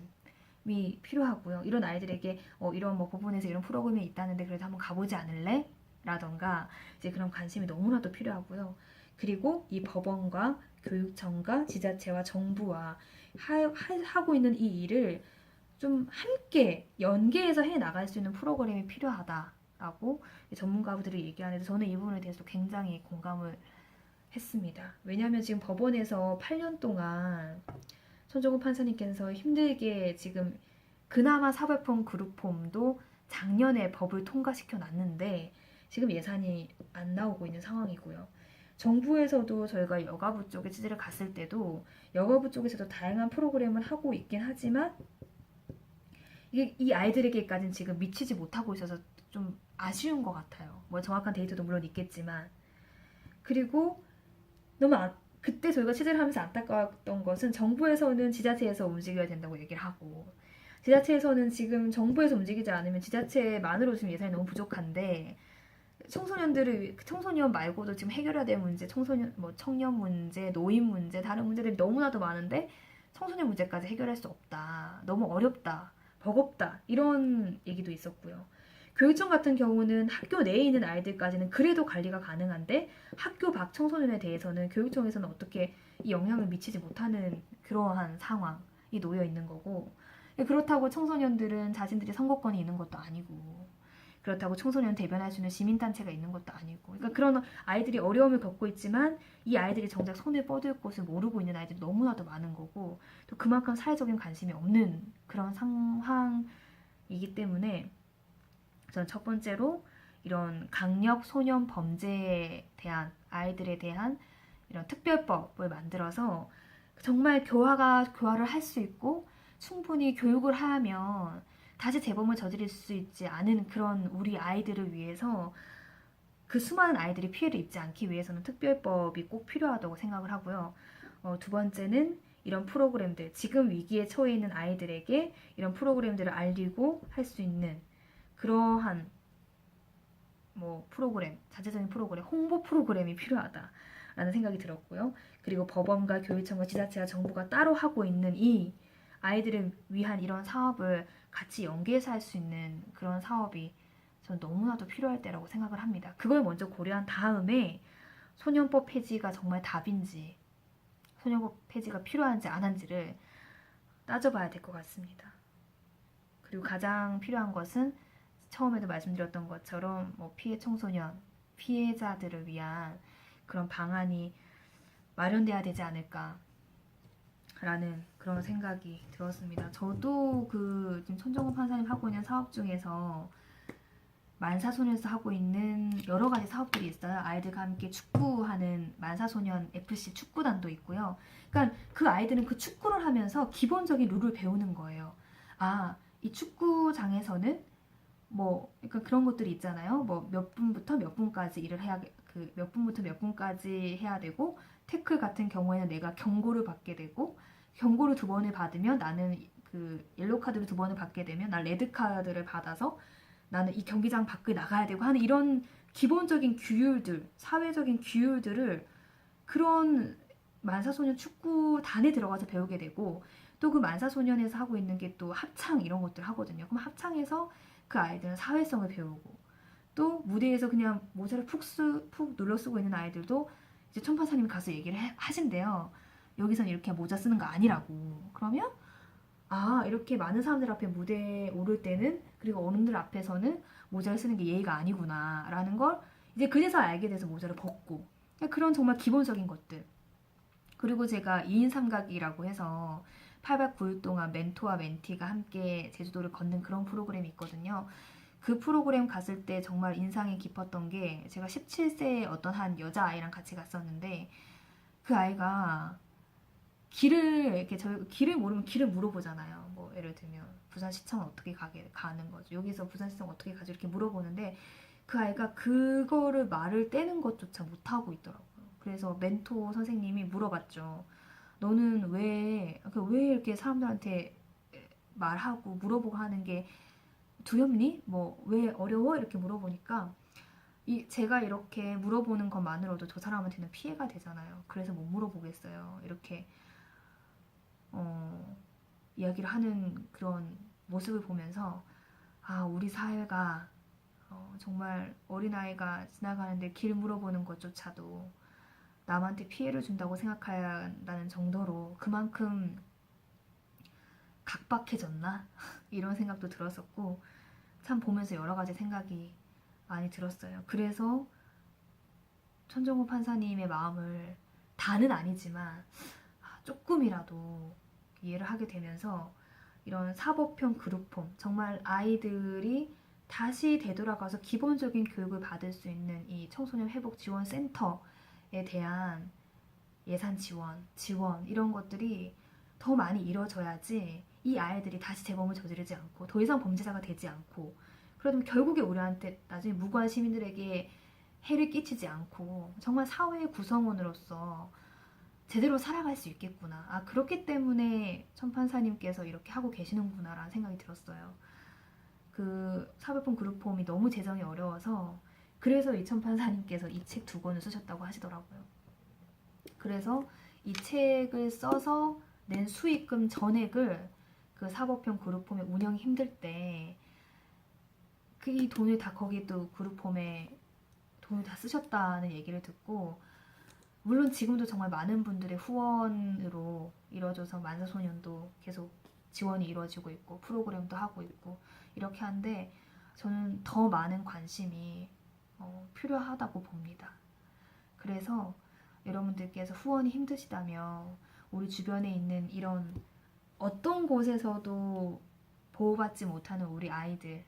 S1: 필요하고요. 이런 아이들에게 이런 부분에서 이런 프로그램이 있다는데 그래도 한번 가보지 않을래? 라던가 이제 그런 관심이 너무나도 필요하고요. 그리고 이 법원과 교육청과 지자체와 정부와 하고 있는 이 일을 좀 함께 연계해서 해 나갈 수 있는 프로그램이 필요하다라고 전문가들이 얘기하는데 저는 이 부분에 대해서 굉장히 공감을 했습니다. 왜냐하면 지금 법원에서 8년 동안 손정훈 판사님께서 힘들게 지금 그나마 사법형 그룹홈도 작년에 법을 통과시켜 놨는데 지금 예산이 안 나오고 있는 상황이고요. 정부에서도 저희가 여가부 쪽에 취재를 갔을 때도 여가부 쪽에서도 다양한 프로그램을 하고 있긴 하지만 이게 이 아이들에게까지는 지금 미치지 못하고 있어서 좀 아쉬운 것 같아요. 정확한 데이터도 물론 있겠지만 그리고 그때 저희가 취재를 하면서 안타까웠던 것은 정부에서는 지자체에서 움직여야 된다고 얘기를 하고 지자체에서는 지금 정부에서 움직이지 않으면 지자체만으로 지금 예산이 너무 부족한데 청소년 말고도 지금 해결해야 될 문제, 청년 문제, 노인 문제, 다른 문제들이 너무나도 많은데 청소년 문제까지 해결할 수 없다. 너무 어렵다. 버겁다. 이런 얘기도 있었고요. 교육청 같은 경우는 학교 내에 있는 아이들까지는 그래도 관리가 가능한데 학교 밖 청소년에 대해서는 교육청에서는 어떻게 이 영향을 미치지 못하는 그러한 상황이 놓여 있는 거고 그렇다고 청소년들은 자신들이 선거권이 있는 것도 아니고 그렇다고 청소년 대변할 수 있는 시민단체가 있는 것도 아니고 그러니까 그런 아이들이 어려움을 겪고 있지만 이 아이들이 정작 손을 뻗을 곳을 모르고 있는 아이들이 너무나도 많은 거고 또 그만큼 사회적인 관심이 없는 그런 상황이기 때문에 저는 첫 번째로 이런 강력 소년 범죄에 대한 아이들에 대한 이런 특별법을 만들어서 정말 교화를 할 수 있고 충분히 교육을 하면 다시 재범을 저지를 수 있지 않은 그런 우리 아이들을 위해서 그 수많은 아이들이 피해를 입지 않기 위해서는 특별법이 꼭 필요하다고 생각을 하고요. 두 번째는 이런 프로그램들, 지금 위기에 처해 있는 아이들에게 이런 프로그램들을 알리고 할 수 있는 그러한 프로그램, 자체적인 프로그램, 홍보 프로그램이 필요하다라는 생각이 들었고요. 그리고 법원과 교육청과 지자체와 정부가 따로 하고 있는 이 아이들을 위한 이런 사업을 같이 연계해서 할 수 있는 그런 사업이 전 너무나도 필요할 때라고 생각을 합니다. 그걸 먼저 고려한 다음에 소년법 폐지가 정말 답인지 소년법 폐지가 필요한지 안 한지를 따져봐야 될 것 같습니다. 그리고 가장 필요한 것은 처음에도 말씀드렸던 것처럼 피해 청소년, 피해자들을 위한 그런 방안이 마련돼야 되지 않을까 라는 그런 생각이 들었습니다. 저도 지금 천정호 판사님 하고 있는 사업 중에서 만사소년에서 하고 있는 여러 가지 사업들이 있어요. 아이들과 함께 축구하는 만사소년 FC 축구단도 있고요. 그러니까 그 아이들은 그 축구를 하면서 기본적인 룰을 배우는 거예요. 이 축구장에서는 그러니까 그런 것들이 있잖아요. 몇 분부터 몇 분까지 일을 해야, 몇 분부터 몇 분까지 해야 되고, 태클 같은 경우에는 내가 경고를 받게 되고, 경고를 2번을 받으면 나는 옐로우 카드를 2번을 받게 되면 난 레드 카드를 받아서 나는 이 경기장 밖을 나가야 되고 하는 이런 기본적인 규율들, 사회적인 규율들을 그런 만사소년 축구단에 들어가서 배우게 되고 또 그 만사소년에서 하고 있는 게 또 합창 이런 것들 하거든요. 그럼 합창에서 그 아이들은 사회성을 배우고 또 무대에서 그냥 모자를 푹 눌러 쓰고 있는 아이들도 이제 천판사님이 가서 얘기를 하신대요. 여기선 이렇게 모자 쓰는 거 아니라고. 그러면 이렇게 많은 사람들 앞에 무대에 오를 때는 그리고 어른들 앞에서는 모자를 쓰는 게 예의가 아니구나 라는 걸 이제 그제서 알게 돼서 모자를 벗고 그런 정말 기본적인 것들. 그리고 제가 2인 삼각이라고 해서 8박 9일 동안 멘토와 멘티가 함께 제주도를 걷는 그런 프로그램이 있거든요. 그 프로그램 갔을 때 정말 인상이 깊었던 게 제가 17세의 어떤 한 여자아이랑 같이 갔었는데 그 아이가 길을 모르면 길을 물어보잖아요. 예를 들면 부산시청은 어떻게 가는 거죠? 여기서 부산시청 어떻게 가죠? 이렇게 물어보는데 그 아이가 그거를 말을 떼는 것조차 못하고 있더라고요. 그래서 멘토 선생님이 물어봤죠. 너는 왜 이렇게 사람들한테 말하고 물어보고 하는 게 두렵니? 왜 어려워? 이렇게 물어보니까 제가 이렇게 물어보는 것만으로도 저 사람한테는 피해가 되잖아요. 그래서 못 물어보겠어요. 이렇게 이야기를 하는 그런 모습을 보면서 우리 사회가 정말 어린아이가 지나가는데 길 물어보는 것조차도 남한테 피해를 준다고 생각해야 한다는 정도로 그만큼 각박해졌나? 이런 생각도 들었었고 참 보면서 여러 가지 생각이 많이 들었어요. 그래서 천정호 판사님의 마음을 다는 아니지만 조금이라도 이해를 하게 되면서 이런 사법형 그룹홈, 정말 아이들이 다시 되돌아가서 기본적인 교육을 받을 수 있는 이 청소년 회복 지원 센터에 대한 예산 지원 이런 것들이 더 많이 이루어져야지 이 아이들이 다시 재범을 저지르지 않고 더 이상 범죄자가 되지 않고 그러면 결국에 우리한테 나중에 무고한 시민들에게 해를 끼치지 않고 정말 사회의 구성원으로서 제대로 살아갈 수 있겠구나. 아, 그렇기 때문에 천판사님께서 이렇게 하고 계시는구나라는 생각이 들었어요. 그 사법권 그룹홈이 너무 재정이 어려워서 그래서 이 천판사님께서 이 책 2권을 쓰셨다고 하시더라고요. 그래서 이 책을 써서 낸 수익금 전액을 그 사법형 그룹홈의 운영이 힘들 때 그 이 돈을 다 거기 또 그룹홈에 돈을 다 쓰셨다는 얘기를 듣고, 물론 지금도 정말 많은 분들의 후원으로 이루어져서 만사소년도 계속 지원이 이루어지고 있고 프로그램도 하고 있고 이렇게 하는데, 저는 더 많은 관심이 필요하다고 봅니다. 그래서 여러분들께서 후원이 힘드시다면 우리 주변에 있는 이런 어떤 곳에서도 보호받지 못하는 우리 아이들에게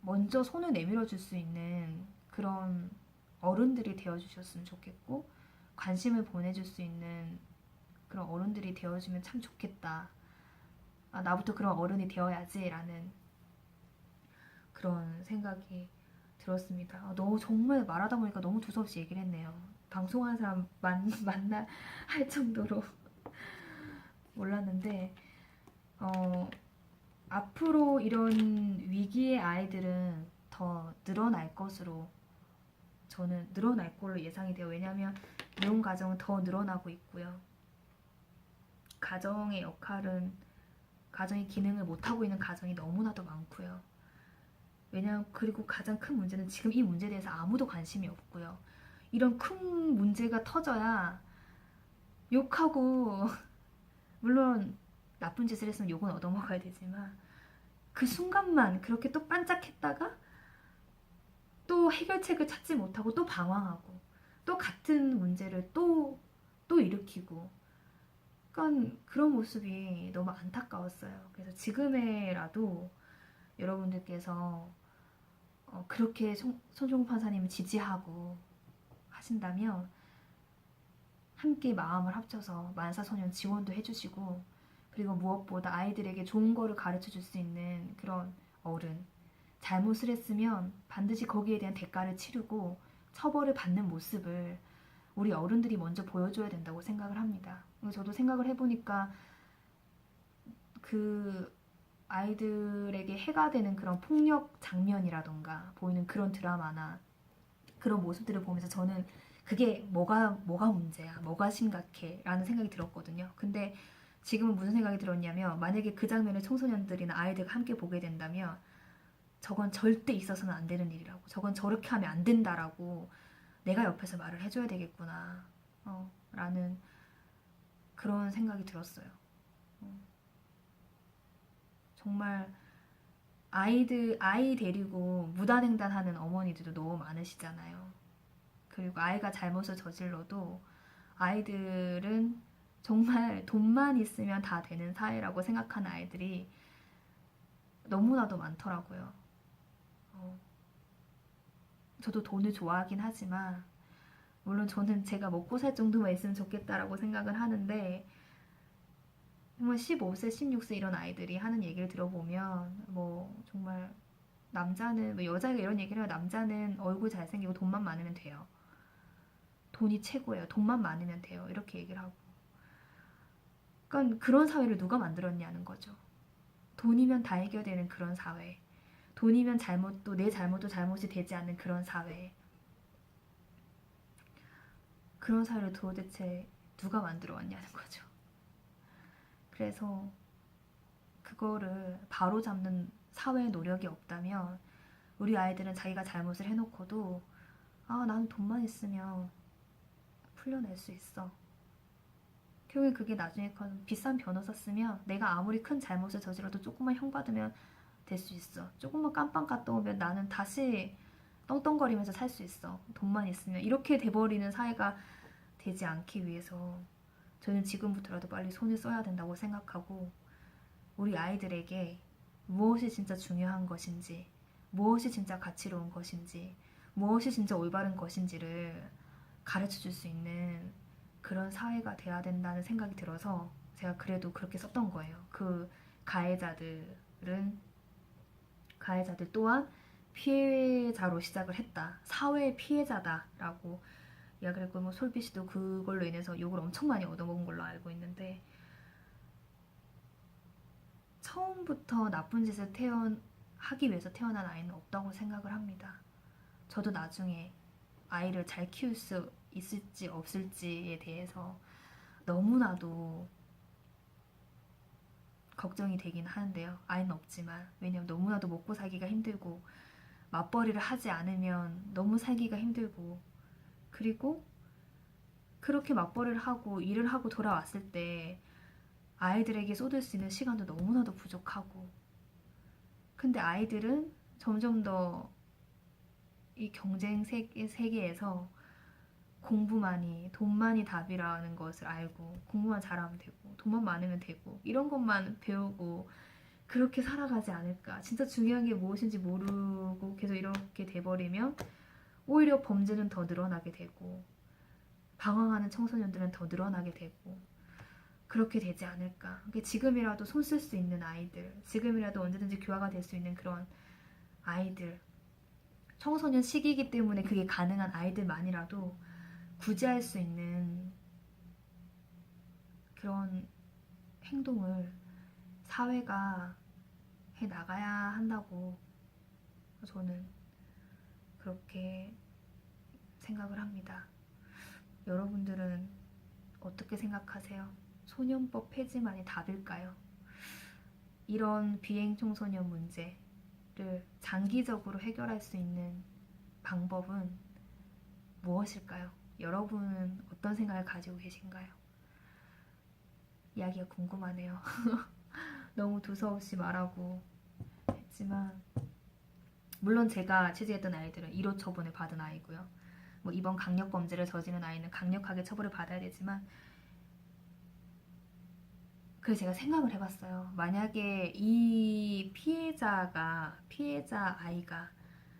S1: 먼저 손을 내밀어 줄 수 있는 그런 어른들이 되어주셨으면 좋겠고, 관심을 보내줄 수 있는 그런 어른들이 되어주면 참 좋겠다. 아, 나부터 그런 어른이 되어야지라는 그런 생각이 들었습니다. 아, 정말 말하다 보니까 너무 두서없이 얘기를 했네요. 방송하는 사람 만나 할 정도로 몰랐는데, 앞으로 이런 위기의 아이들은 더 늘어날 것으로, 저는 늘어날 걸로 예상이 돼요. 왜냐하면 이혼 가정은 더 늘어나고 있고요. 가정의 역할은, 가정의 기능을 못하고 있는 가정이 너무나도 많고요. 왜냐하면, 그리고 가장 큰 문제는 지금 이 문제에 대해서 아무도 관심이 없고요. 이런 큰 문제가 터져야 욕하고 물론 나쁜 짓을 했으면 욕은 얻어먹어야 되지만, 그 순간만 그렇게 또 반짝했다가 또 해결책을 찾지 못하고 또 방황하고 또 같은 문제를 또 일으키고, 그러니까 그런 모습이 너무 안타까웠어요. 그래서 지금에라도 여러분들께서 그렇게 손종국 판사님을 지지하고 하신다면 함께 마음을 합쳐서 만사소년 지원도 해주시고, 그리고 무엇보다 아이들에게 좋은 거를 가르쳐 줄 수 있는 그런 어른, 잘못을 했으면 반드시 거기에 대한 대가를 치르고 처벌을 받는 모습을 우리 어른들이 먼저 보여줘야 된다고 생각을 합니다. 저도 생각을 해보니까 그 아이들에게 해가 되는 그런 폭력 장면이라던가 보이는 그런 드라마나 그런 모습들을 보면서 저는 그게 뭐가 문제야, 뭐가 심각해 라는 생각이 들었거든요. 근데 지금은 무슨 생각이 들었냐면, 만약에 그 장면을 청소년들이나 아이들과 함께 보게 된다면 저건 절대 있어서는 안 되는 일이라고, 저건 저렇게 하면 안 된다라고 내가 옆에서 말을 해줘야 되겠구나 라는 그런 생각이 들었어요. 정말 아이 데리고 무단횡단하는 어머니들도 너무 많으시잖아요. 그리고 아이가 잘못을 저질러도 아이들은 정말 돈만 있으면 다 되는 사회라고 생각하는 아이들이 너무나도 많더라고요. 저도 돈을 좋아하긴 하지만, 물론 저는 제가 먹고 살 정도만 있으면 좋겠다라고 생각을 하는데, 정말 15세, 16세 이런 아이들이 하는 얘기를 들어보면 정말 남자는, 여자가 이런 얘기를 해요. 남자는 얼굴 잘생기고 돈만 많으면 돼요. 돈이 최고예요. 돈만 많으면 돼요. 이렇게 얘기를 하고. 그러니까 그런 사회를 누가 만들었냐는 거죠. 돈이면 다 해결되는 그런 사회. 돈이면 내 잘못도 잘못이 되지 않는 그런 사회. 그런 사회를 도대체 누가 만들어 왔냐는 거죠. 그래서 그거를 바로 잡는 사회의 노력이 없다면 우리 아이들은 자기가 잘못을 해놓고도 나는 돈만 있으면 풀려낼 수 있어. 결국엔 그게 나중에 비싼 변호사 쓰면 내가 아무리 큰 잘못을 저질러도 조금만 형 받으면 될 수 있어. 조금만 깜빵 갔다 오면 나는 다시 떵떵거리면서 살 수 있어. 돈만 있으면. 이렇게 돼버리는 사회가 되지 않기 위해서 저는 지금부터라도 빨리 손을 써야 된다고 생각하고, 우리 아이들에게 무엇이 진짜 중요한 것인지, 무엇이 진짜 가치로운 것인지, 무엇이 진짜 올바른 것인지를 가르쳐 줄 수 있는 그런 사회가 돼야 된다는 생각이 들어서 제가 그래도 그렇게 썼던 거예요. 그 가해자들은 가해자들 또한 피해자로 시작을 했다. 사회의 피해자다라고 이야기를 했고, 뭐 솔비 씨도 그걸로 인해서 욕을 엄청 많이 얻어먹은 걸로 알고 있는데, 처음부터 나쁜 짓을 하기 위해서 태어난 아이는 없다고 생각을 합니다. 저도 나중에 아이를 잘 키울 수 있을지 없을지에 대해서 너무나도 걱정이 되긴 하는데요. 아이는 없지만. 왜냐면 너무나도 먹고 살기가 힘들고, 맞벌이를 하지 않으면 너무 살기가 힘들고, 그리고 그렇게 맞벌이를 하고 일을 하고 돌아왔을 때 아이들에게 쏟을 수 있는 시간도 너무나도 부족하고, 근데 아이들은 점점 더 이 경쟁 세계에서 공부만이, 돈만이 답이라는 것을 알고, 공부만 잘하면 되고, 돈만 많으면 되고, 이런 것만 배우고 그렇게 살아가지 않을까. 진짜 중요한 게 무엇인지 모르고 계속 이렇게 돼버리면 오히려 범죄는 더 늘어나게 되고, 방황하는 청소년들은 더 늘어나게 되고, 그렇게 되지 않을까. 그러니까 지금이라도 손 쓸 수 있는 아이들, 지금이라도 언제든지 교화가 될 수 있는 그런 아이들, 청소년 시기이기 때문에 그게 가능한 아이들만이라도 구제할 수 있는 그런 행동을 사회가 해 나가야 한다고 저는 그렇게 생각을 합니다. 여러분들은 어떻게 생각하세요? 소년법 폐지만이 답일까요? 이런 비행 청소년 문제를 장기적으로 해결할 수 있는 방법은 무엇일까요? 여러분은 어떤 생각을 가지고 계신가요? 이야기가 궁금하네요. 너무 두서없이 말하고 했지만, 물론 제가 취재했던 아이들은 1호 처분을 받은 아이고요. 뭐 이번 강력범죄를 저지른 아이는 강력하게 처벌을 받아야 되지만, 그래서 제가 생각을 해봤어요. 만약에 이 피해자 아이가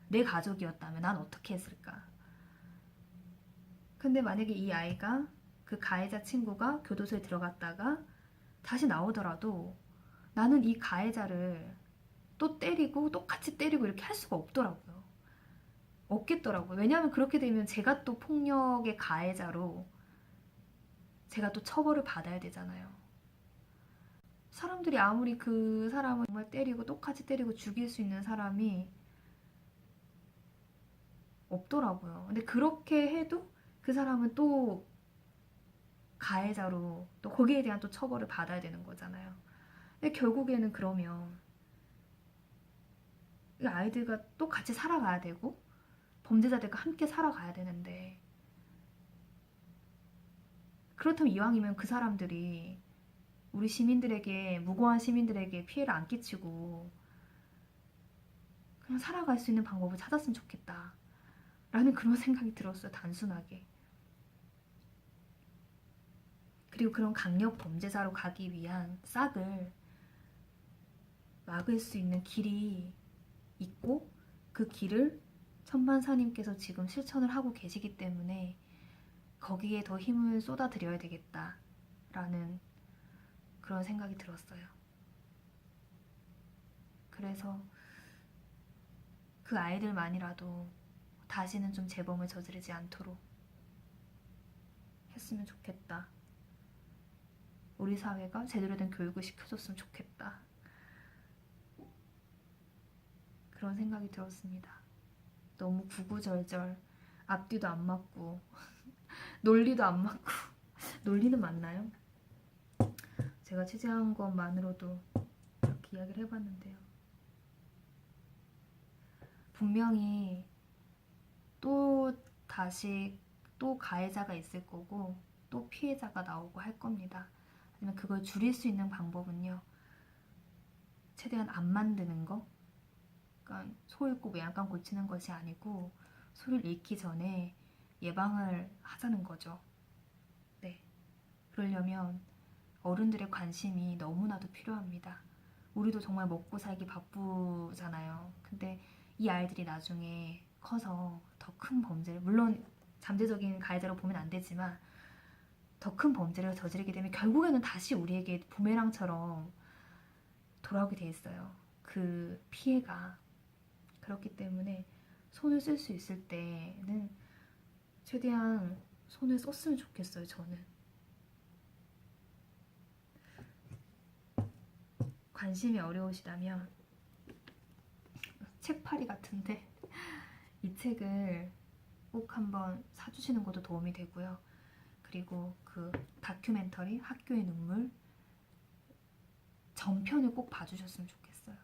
S1: 내 가족이었다면 난 어떻게 했을까? 근데 만약에 이 아이가, 그 가해자 친구가 교도소에 들어갔다가 다시 나오더라도 나는 이 가해자를 또 때리고 똑같이 때리고 이렇게 할 수가 없더라고요. 없겠더라고요. 왜냐하면 그렇게 되면 제가 또 폭력의 가해자로 제가 또 처벌을 받아야 되잖아요. 사람들이 아무리 그 사람을 정말 때리고 똑같이 때리고 죽일 수 있는 사람이 없더라고요. 근데 그렇게 해도 그 사람은 또 가해자로 또 거기에 대한 또 처벌을 받아야 되는 거잖아요. 근데 결국에는 그러면 이 아이들과 또 같이 살아가야 되고 범죄자들과 함께 살아가야 되는데, 그렇다면 이왕이면 그 사람들이 우리 시민들에게, 무고한 시민들에게 피해를 안 끼치고 그냥 살아갈 수 있는 방법을 찾았으면 좋겠다 라는 그런 생각이 들었어요. 단순하게. 그리고 그런 강력 범죄자로 가기 위한 싹을 막을 수 있는 길이 있고, 그 길을 천만사님께서 지금 실천을 하고 계시기 때문에 거기에 더 힘을 쏟아드려야 되겠다라는 그런 생각이 들었어요. 그래서 그 아이들만이라도 다시는 좀 재범을 저지르지 않도록 했으면 좋겠다. 우리 사회가 제대로 된 교육을 시켜줬으면 좋겠다. 그런 생각이 들었습니다. 너무 구구절절, 앞뒤도 안 맞고 논리도 안 맞고 논리는 맞나요? 제가 취재한 것만으로도 이렇게 이야기를 해봤는데요. 분명히 또 다시 또 가해자가 있을 거고 또 피해자가 나오고 할 겁니다. 하지만 그걸 줄일 수 있는 방법은요, 최대한 안 만드는 거. 그러니까 소 잃고 외양간 고치는 것이 아니고 소를 잃기 전에 예방을 하자는 거죠. 네. 그러려면 어른들의 관심이 너무나도 필요합니다. 우리도 정말 먹고 살기 바쁘잖아요. 근데 이 아이들이 나중에 커서 더 큰 범죄를, 물론 잠재적인 가해자로 보면 안 되지만 더 큰 범죄를 저지르게 되면 결국에는 다시 우리에게 부메랑처럼 돌아오게 돼 있어요. 그 피해가. 그렇기 때문에 손을 쓸 수 있을 때는 최대한 손을 썼으면 좋겠어요, 저는. 관심이 어려우시다면 책팔이 같은데 이 책을 꼭 한번 사주시는 것도 도움이 되고요. 그리고 그 다큐멘터리 학교의 눈물 전편을 꼭 봐주셨으면 좋겠어요.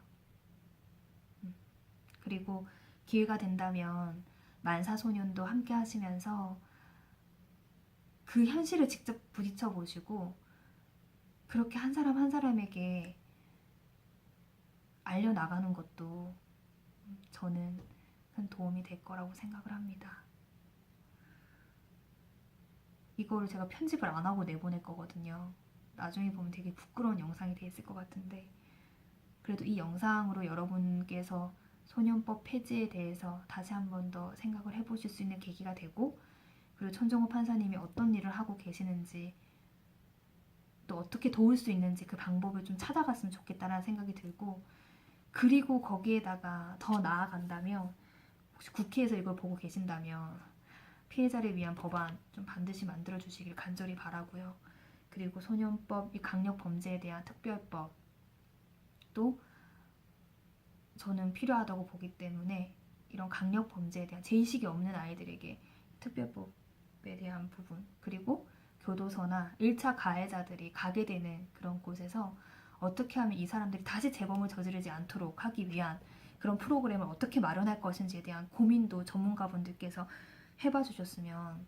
S1: 그리고 기회가 된다면 만사소년도 함께 하시면서 그 현실을 직접 부딪혀 보시고 그렇게 한 사람 한 사람에게 알려나가는 것도 저는 큰 도움이 될 거라고 생각을 합니다. 이거를 제가 편집을 안 하고 내보낼 거거든요. 나중에 보면 되게 부끄러운 영상이 돼 있을 것 같은데 그래도 이 영상으로 여러분께서 소년법 폐지에 대해서 다시 한 번 더 생각을 해보실 수 있는 계기가 되고 그리고 천정호 판사님이 어떤 일을 하고 계시는지 또 어떻게 도울 수 있는지 그 방법을 좀 찾아갔으면 좋겠다는 생각이 들고 그리고 거기에다가 더 나아간다면 혹시 국회에서 이걸 보고 계신다면 피해자를 위한 법안 좀 반드시 만들어 주시길 간절히 바라고요. 그리고 소년법, 이 강력 범죄에 대한 특별법도 저는 필요하다고 보기 때문에 이런 강력 범죄에 대한 제의식이 없는 아이들에게 특별법에 대한 부분 그리고 교도소나 1차 가해자들이 가게 되는 그런 곳에서 어떻게 하면 이 사람들이 다시 재범을 저지르지 않도록 하기 위한 그런 프로그램을 어떻게 마련할 것인지에 대한 고민도 전문가분들께서 해봐 주셨으면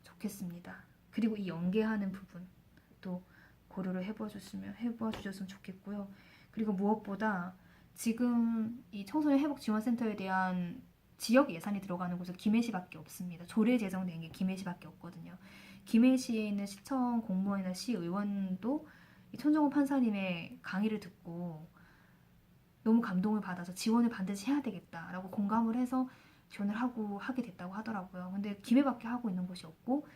S1: 좋겠습니다. 그리고 이 연계하는 부분도 고려를 해봐 주셨으면 좋겠고요. 그리고 무엇보다 지금 이 청소년 회복 지원센터에 대한 지역 예산이 들어가는 곳은 김해시밖에 없습니다. 조례 제정된 게 김해시밖에 없거든요. 김해시에 있는 시청 공무원이나 시의원도 이 천정호 판사님의 강의를 듣고 너무 감동을 받아서 지원을 반드시 해야 되겠다라고 공감을 해서 지원을 하게 됐다고 하더라고요. 근데 김해밖에 하고 있는 곳이 없고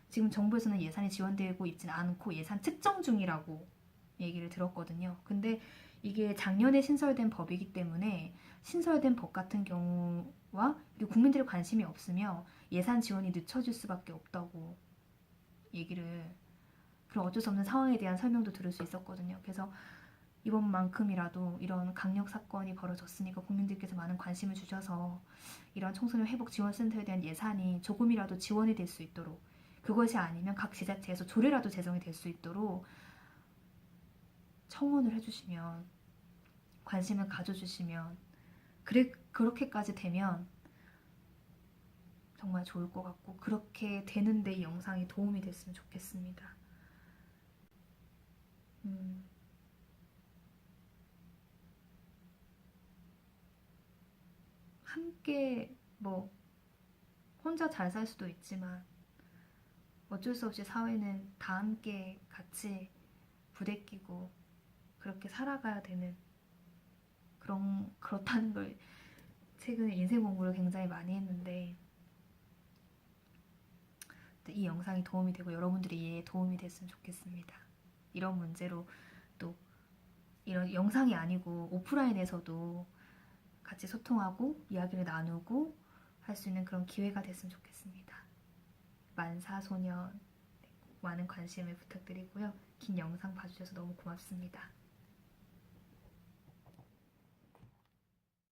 S1: 지금 정부에서는 예산이 지원되고 있지는 않고 예산 측정 중이라고 얘기를 들었거든요. 근데 이게 작년에 신설된 법이기 때문에 신설된 법 같은 경우와 그리고 국민들의 관심이 없으며 예산 지원이 늦춰질 수밖에 없다고 얘기를 그런 어쩔 수 없는 상황에 대한 설명도 들을 수 있었거든요. 그래서 이번만큼이라도 이런 강력 사건이 벌어졌으니까 국민들께서 많은 관심을 주셔서 이런 청소년 회복 지원센터에 대한 예산이 조금이라도 지원이 될 수 있도록 그것이 아니면 각 지자체에서 조례라도 제정이 될 수 있도록 청원을 해주시면 관심을 가져주시면 그렇게까지 되면 정말 좋을 것 같고 그렇게 되는데 이 영상이 도움이 됐으면 좋겠습니다. 함께 뭐 혼자 잘 살 수도 있지만 어쩔 수 없이 사회는 다 함께 같이 부대끼고 그렇게 살아가야 되는 그렇다는 걸 최근에 인생 공부를 굉장히 많이 했는데 이 영상이 도움이 되고 여러분들이 이해에 도움이 됐으면 좋겠습니다. 이런 문제로 또 이런 영상이 아니고 오프라인에서도 같이 소통하고 이야기를 나누고 할 수 있는 그런 기회가 됐으면 좋겠습니다. 만사소년 많은 관심을 부탁드리고요. 긴 영상 봐주셔서 너무 고맙습니다.